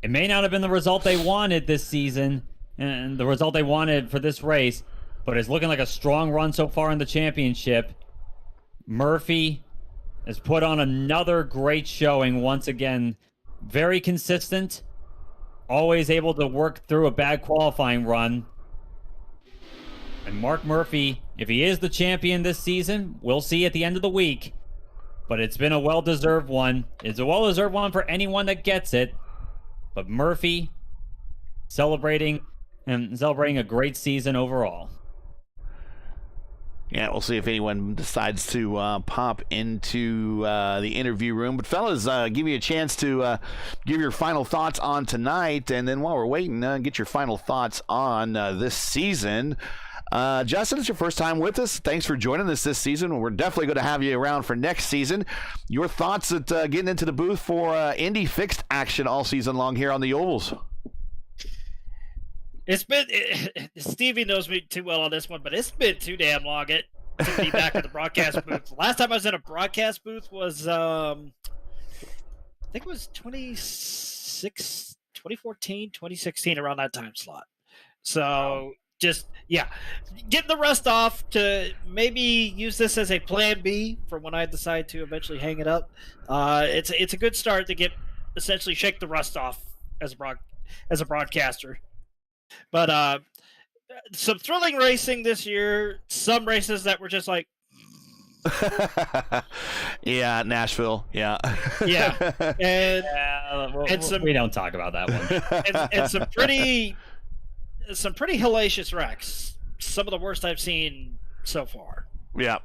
It may not have been the result they wanted this season and the result they wanted for this race, but it's looking like a strong run so far in the championship. Murphy has put on another great showing once again. Very consistent, always able to work through a bad qualifying run. And Mark Murphy, if he is the champion this season, we'll see at the end of the week. But it's been a well-deserved one. It's a well-deserved one for anyone that gets it. But Murphy celebrating a great season overall. Yeah, we'll see if anyone decides to pop into the interview room. But fellas, give you a chance to give your final thoughts on tonight. And then while we're waiting, get your final thoughts on this season. Justin, it's your first time with us. Thanks for joining us this season. We're definitely going to have you around for next season. Your thoughts at getting into the booth for Indy fixed action all season long here on the ovals? It's been Stevie knows me too well on this one, but it's been too damn long to be back at the broadcast booth. Last time I was in a broadcast booth was I think it was 2014, 2016, around that time slot. So just getting the rust off to maybe use this as a plan B for when I decide to eventually hang it up. It's a good start to essentially shake the rust off as a broadcaster. But some thrilling racing this year. Some races that were just like, yeah, Nashville, yeah, and we don't talk about that one. and some pretty hellacious wrecks. Some of the worst I've seen so far. Yeah.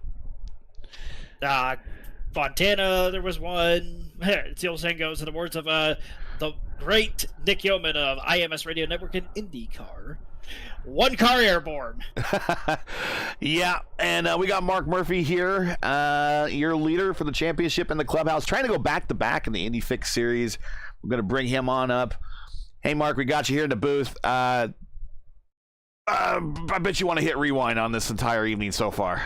Fontana, there was one. It's the old saying goes, in the words of the great Nick Yeoman of IMS Radio Network and IndyCar, one car airborne. Yeah, and we got Mark Murphy here, your leader for the championship in the clubhouse, trying to go back-to-back in the Indy Fix Series. We're going to bring him on up. Hey, Mark, we got you here in the booth. I bet you want to hit rewind on this entire evening so far.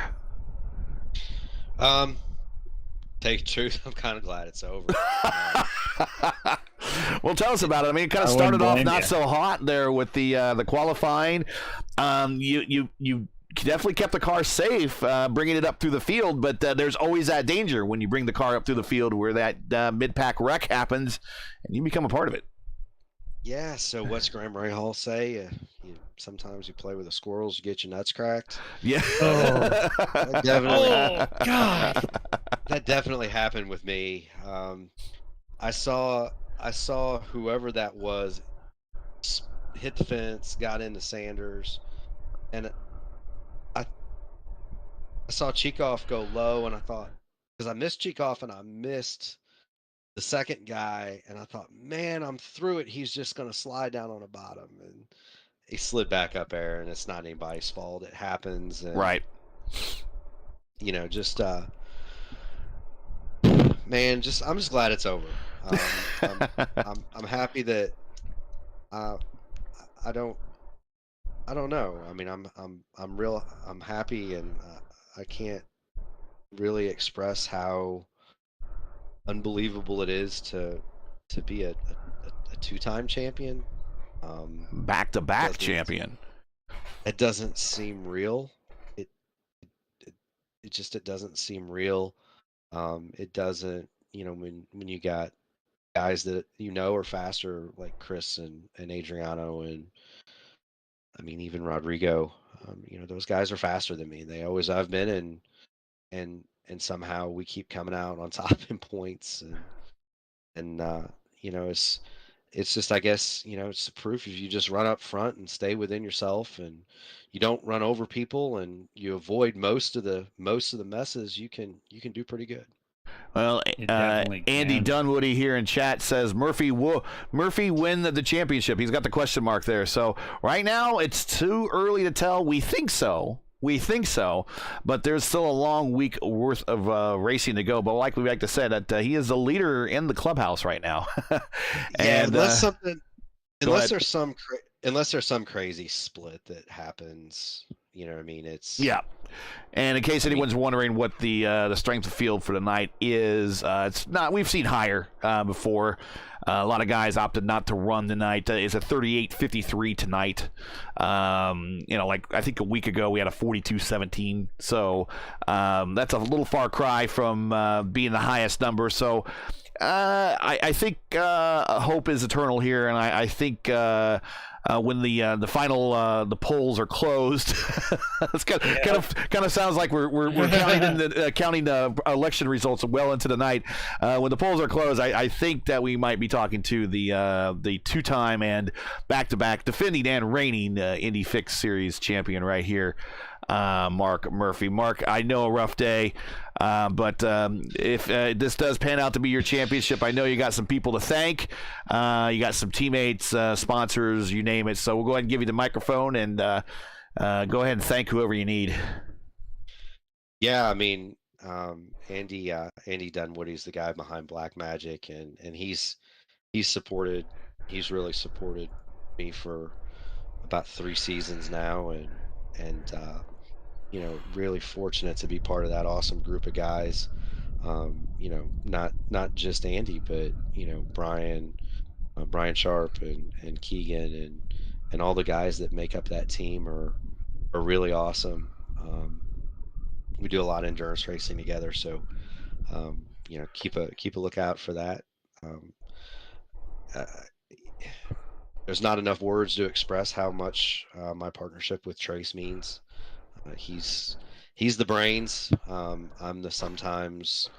Tell you the truth, I'm kind of glad it's over. Well, tell us about it. I mean, it kind of started off not so hot there with the qualifying. You definitely kept the car safe, bringing it up through the field, but there's always that danger when you bring the car up through the field where that mid-pack wreck happens, and you become a part of it. Yeah, so what's Graham Rahal say? Sometimes you play with the squirrels, you get your nuts cracked. Yeah. That definitely, Oh, God. that definitely happened with me. I saw whoever that was hit the fence, got into Sanders, and I saw Chikoff go low, and I thought, because I missed Chikoff and I missed the second guy, and I thought, man, I'm through it. He's just going to slide down on the bottom, and he slid back up there, and it's not anybody's fault. It happens. And, Right. You know, just, man, I'm just glad it's over. I'm happy that uh, I don't know. I mean, I'm happy, and I can't really express how unbelievable it is to be a two-time champion. Back-to-back doesn't champion. It doesn't seem real. It it doesn't seem real. It doesn't, when you got guys that are faster like Chris and Adriano, and I mean even Rodrigo. Those guys are faster than me. They always have been, and somehow we keep coming out on top in points, and it's just, I guess, it's the proof. If you just run up front and stay within yourself, and you don't run over people, and you avoid most of the messes, you can do pretty good. Well, It definitely Andy can. Dunwoody here in chat says Murphy win the championship. He's got the question mark there. So right now it's too early to tell. We think so. But there's still a long week worth of racing to go. But like we like to say, that he is the leader in the clubhouse right now. And unless there's some crazy split that happens, you know what I mean? It's yeah. And in case anyone's wondering what the strength of field for tonight is, it's not. We've seen higher before. A lot of guys opted not to run tonight. It's a 38-53 tonight. Like I think a week ago we had a 42-17. So that's a little far cry from being the highest number. So I think hope is eternal here, and I think when the final the polls are closed, it's kind of sounds like we're counting election results well into the night. When the polls are closed, I think that we might be talking to the two-time and back-to-back defending and reigning Indy Fix Series champion right here, Mark Murphy. Mark, I know a rough day, but if this does pan out to be your championship, I know you got some people to thank. You got some teammates, sponsors, you name it. So we'll go ahead and give you the microphone and go ahead and thank whoever you need. Yeah, I mean, Andy Dunwoody's the guy behind Black Magic, and he's really supported me for about 3 seasons now, and really fortunate to be part of that awesome group of guys. Not just Andy, but Brian Sharp and Keegan and all the guys that make up that team are really awesome. We do a lot of endurance racing together, so keep a lookout for that. There's not enough words to express how much my partnership with Trace means. He's the brains. I'm the sometimes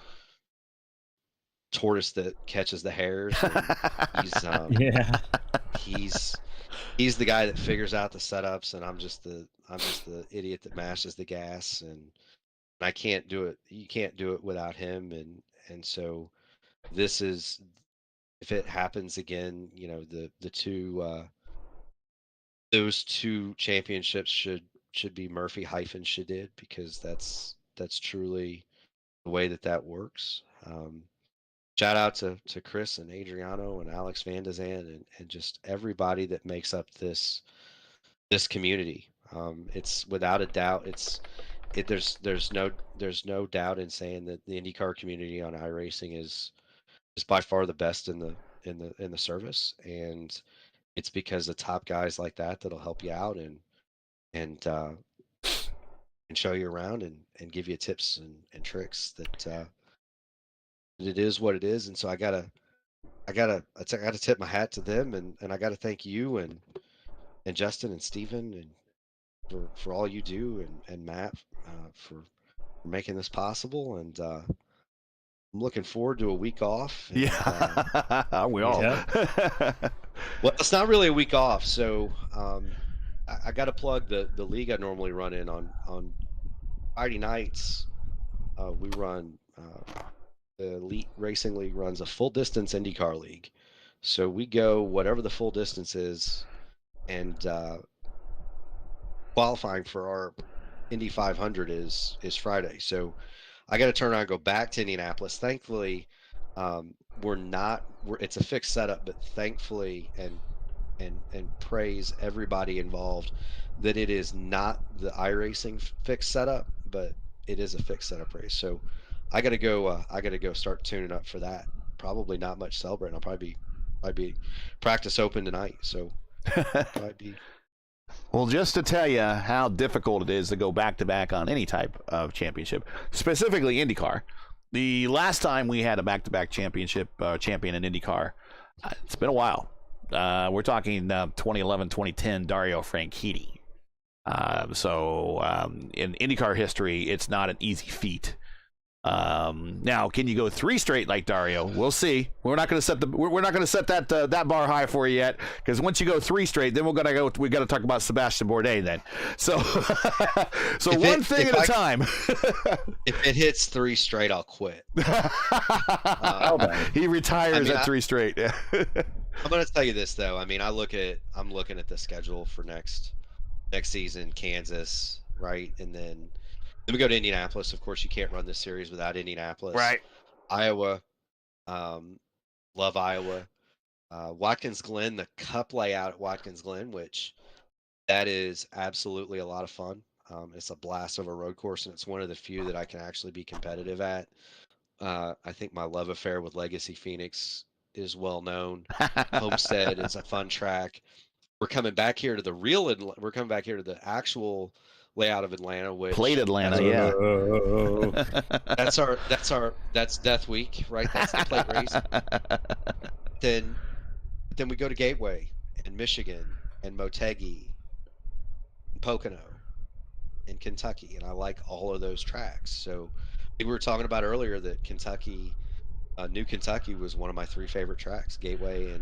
tortoise that catches the hares. He's the guy that figures out the setups, and I'm just the idiot that mashes the gas, and I can't do it. You can't do it without him, and so this is, if it happens again, the two those two championships should be Murphy hyphen Shadid, because that's truly the way that works. Shout out to Chris and Adriano and Alex Van de Zan and just everybody that makes up this community. It's without a doubt, there's no doubt in saying that the IndyCar community on iRacing is by far the best in the service, and it's because of top guys like that'll help you out and show you around and give you tips and tricks that it is what it is. And so I gotta tip my hat to them, and I gotta thank you and Justin and Steven and for all you do, and Matt for making this possible. And I'm looking forward to a week off. And, yeah, we all. Yeah. Well, it's not really a week off, so I got to plug the league I normally run in on Friday nights. We run the Elite Racing League runs a full distance IndyCar league, so we go whatever the full distance is, and qualifying for our Indy 500 is Friday. So I got to turn around and go back to Indianapolis. Thankfully, It's a fixed setup, but thankfully and praise everybody involved that it is not the iRacing fixed setup, but it is a fixed setup race. So I gotta go start tuning up for that. Probably not much celebrating. I'll probably be practice open tonight. So probably be. Well, just to tell you how difficult it is to go back-to-back on any type of championship, specifically IndyCar. The last time we had a back-to-back championship champion in IndyCar, it's been a while. We're talking 2011, 2010, Dario Franchitti. In IndyCar history, it's not an easy feat. Now, can you go 3 straight like Dario? We'll see. We're not going to set that bar high for you yet, because once you go 3 straight, then we got to talk about Sebastian Bourdais then. So, one thing at a time. If it hits 3 straight, I'll quit. He retires at 3 straight. I'm going to tell you this though. I mean, I'm looking at the schedule for next season, Kansas, right, and then we go to Indianapolis. Of course, you can't run this series without Indianapolis. Right. Iowa. Love Iowa. Watkins Glen, the Cup layout at Watkins Glen, which that is absolutely a lot of fun. It's a blast of a road course, and it's one of the few that I can actually be competitive at. I think my love affair with Legacy Phoenix is well known. Homestead is a fun track. We're coming back here to the actual layout of Atlanta, which Played Atlanta, yeah. That's Death Week, right? That's the plate race. Then we go to Gateway and Michigan and Motegi and Pocono and Kentucky, and I like all of those tracks. So we were talking about earlier that Kentucky, New Kentucky was one of my 3 favorite tracks. Gateway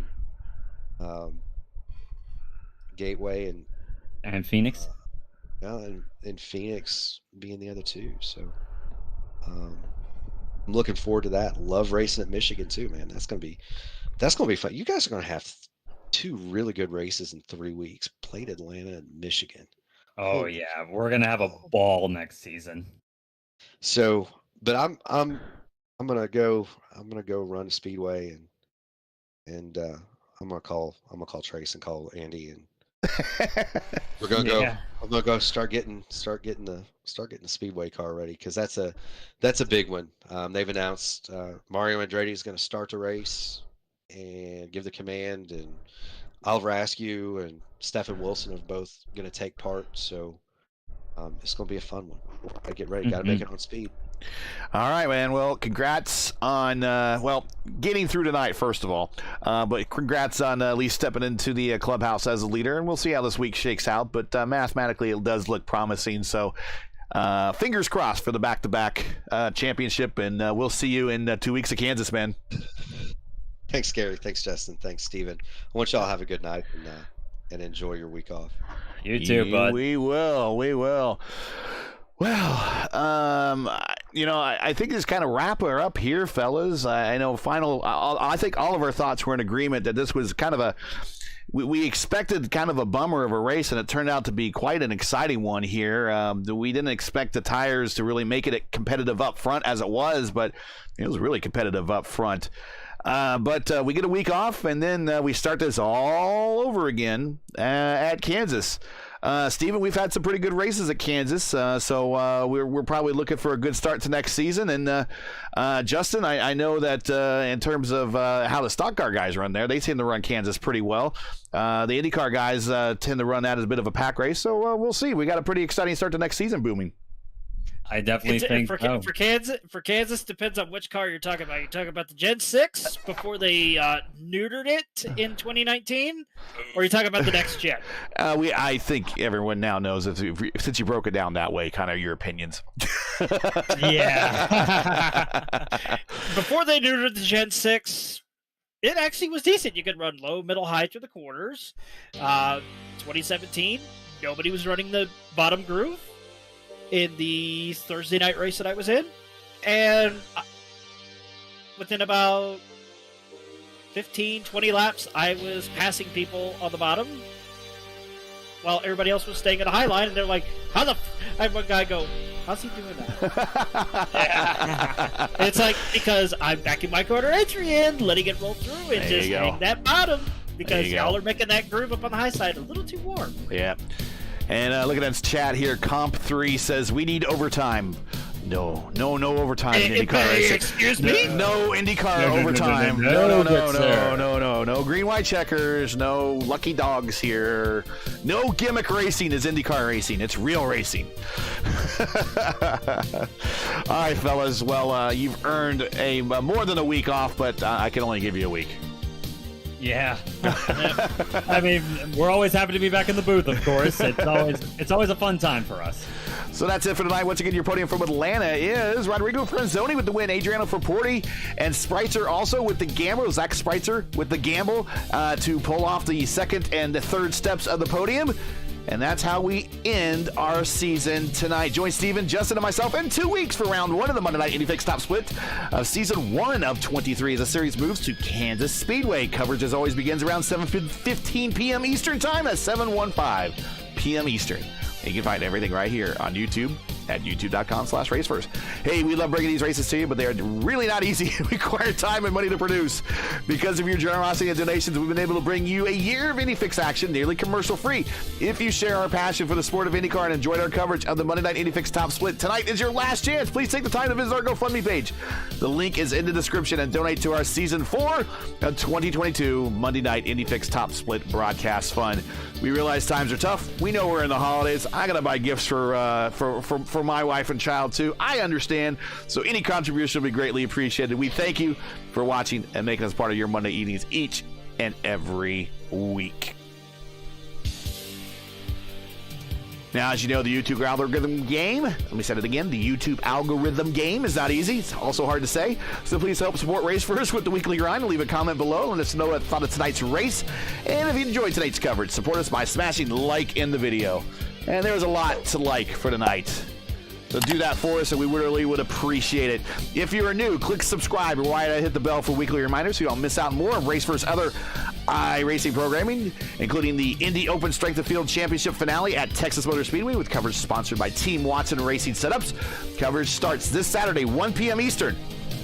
and Phoenix. And Phoenix being the other 2. So I'm looking forward to that. Love racing at Michigan too, man. That's gonna be fun. You guys are gonna have 2 really good races in 3 weeks. Played Atlanta and Michigan. Oh yeah, we're gonna have a ball next season. So, but I'm gonna go run Speedway and I'm gonna call Trace and call Andy, and we're gonna go. I'm gonna go start getting the Speedway car ready, because that's a big one. They've announced Mario Andretti is gonna start the race and give the command, and Oliver Askew and Stephen Wilson are both gonna take part. So it's gonna be a fun one. I get ready. Got to make it on speed. All right, man. Well, congrats on getting through tonight, first of all. But congrats on at least stepping into the clubhouse as a leader, and we'll see how this week shakes out. But mathematically, it does look promising. So fingers crossed for the back-to-back championship, and we'll see you in 2 weeks at Kansas, man. Thanks, Gary. Thanks, Justin. Thanks, Steven. I want y'all to have a good night and enjoy your week off. You too, bud. We will. Well, I think this kind of wrap her up here, fellas. I know I think all of our thoughts were in agreement that this was kind of we expected kind of a bummer of a race, and it turned out to be quite an exciting one here. We didn't expect the tires to really make it competitive up front as it was, but it was really competitive up front. But we get a week off, and then we start this all over again at Kansas. Steven, we've had some pretty good races at Kansas, so we're probably looking for a good start to next season. And Justin, I know that in terms of how the stock car guys run there, they tend to run Kansas pretty well. The IndyCar guys tend to run that as a bit of a pack race, so we'll see. We got a pretty exciting start to next season booming. I definitely think for Kansas depends on which car you're talking about. You're talking about the Gen 6 before they neutered it in 2019, or you're talking about the next gen? I think everyone now knows, since you broke it down that way, kind of your opinions. Yeah. Before they neutered the Gen 6, it actually was decent. You could run low, middle, high through the corners. 2017, nobody was running the bottom groove in the Thursday night race that I was in, and within about 15-20 laps I was passing people on the bottom while everybody else was staying at a high line, and they're like, I had one guy go, How's he doing that? Yeah. It's like, because I'm backing my quarter entry in, letting it roll through, and There just you go. hitting that bottom. Because There you go. y'all are making that groove up on the high side a little too warm. Yeah. And look at that chat here. Comp 3 says we need overtime. No overtime in IndyCar racing. Excuse me? No IndyCar No, overtime. no, good sir. No green white checkers. No lucky dogs here. No gimmick racing is IndyCar racing. It's real racing. All right, fellas. Well, you've earned a more than a week off, but I can only give you a week. Yeah. I mean, we're always happy to be back in the booth, of course. It's always a fun time for us. So that's it for tonight. Once again, your podium from Atlanta is Rodrigo Franzoni with the win, Adriano Fraporti, and Spreitzer also with the gamble. Zach Spreitzer with the gamble to pull off the second and the third steps of the podium. And that's how we end our season tonight. Join Steven, Justin, and myself in 2 weeks for round 1 of the Monday Night IndyFix Top Split of season 1 of 23 as the series moves to Kansas Speedway. Coverage, as always, begins around 7:15 p.m. Eastern Time. That's 7:15 p.m. Eastern. You can find everything right here on YouTube at youtube.com/racefirst. Hey, we love bringing these races to you, but they are really not easy. They require time and money to produce. Because of your generosity and donations, we've been able to bring you a year of IndyFix action nearly commercial-free. If you share our passion for the sport of IndyCar and enjoyed our coverage of the Monday Night IndyFix Top Split, tonight is your last chance. Please take the time to visit our GoFundMe page. The link is in the description, and donate to our Season 4 of 2022 Monday Night IndyFix Top Split broadcast fund. We realize times are tough. We know we're in the holidays. I gotta buy gifts for my wife and child too. I understand. So any contribution will be greatly appreciated. We thank you for watching and making us part of your Monday evenings each and every week. Now, as you know, the YouTube algorithm game, let me say it again, the YouTube algorithm game is not easy. It's also hard to say. So please help support Race First with the weekly grind and leave a comment below. Let us know what you thought of tonight's race. And if you enjoyed tonight's coverage, support us by smashing like in the video. And there's a lot to like for tonight. So do that for us, and we really would appreciate it. If you're new, click subscribe, or why hit the bell for weekly reminders so you don't miss out more of Race First's other iRacing programming, including the Indy Open Strength of Field Championship finale at Texas Motor Speedway, with coverage sponsored by Team Watson Racing Setups. Coverage starts this Saturday, 1 p.m. Eastern.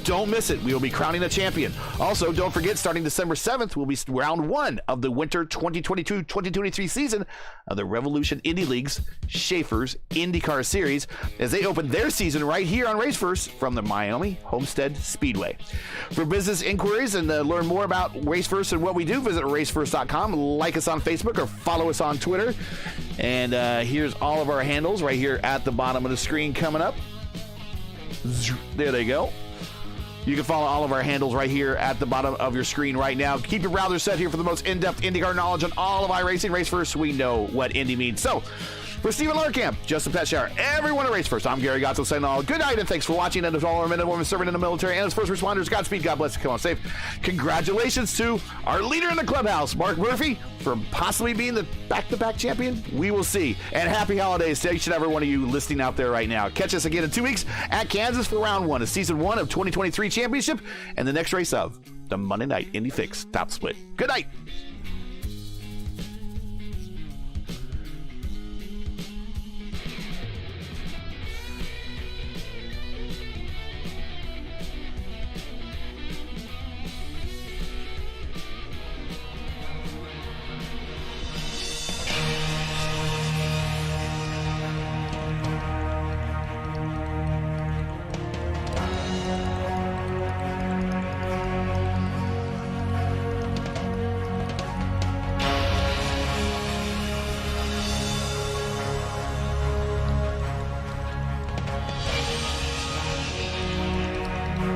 Don't miss it. We will be crowning a champion. Also, don't forget, starting December 7th will be round 1 of the winter 2022-2023 season of the Revolution Indy League's Schaefer's IndyCar Series, as they open their season right here on Race First from the Miami Homestead Speedway. For business inquiries and learn more about Race First and what we do, visit racefirst.com, like us on Facebook, or follow us on Twitter. And here's all of our handles right here at the bottom of the screen coming up. There they go. You can follow all of our handles right here at the bottom of your screen right now. Keep your browser set here for the most in-depth IndyCar knowledge on all of iRacing. Race First, we know what Indy means. So, for Stephen Larkamp, Justin Petschauer, everyone at Race First, I'm Gary Gotzo saying all good night and thanks for watching. And to all our men and women serving in the military and as first responders, Godspeed, God bless, come on safe. Congratulations to our leader in the clubhouse, Mark Murphy, for possibly being the back-to-back champion. We will see. And happy holidays to each and every one of you listening out there right now. Catch us again in 2 weeks at Kansas for round 1 of season 1 of 2023 championship and the next race of the Monday Night IndyFix Top Split. Good night.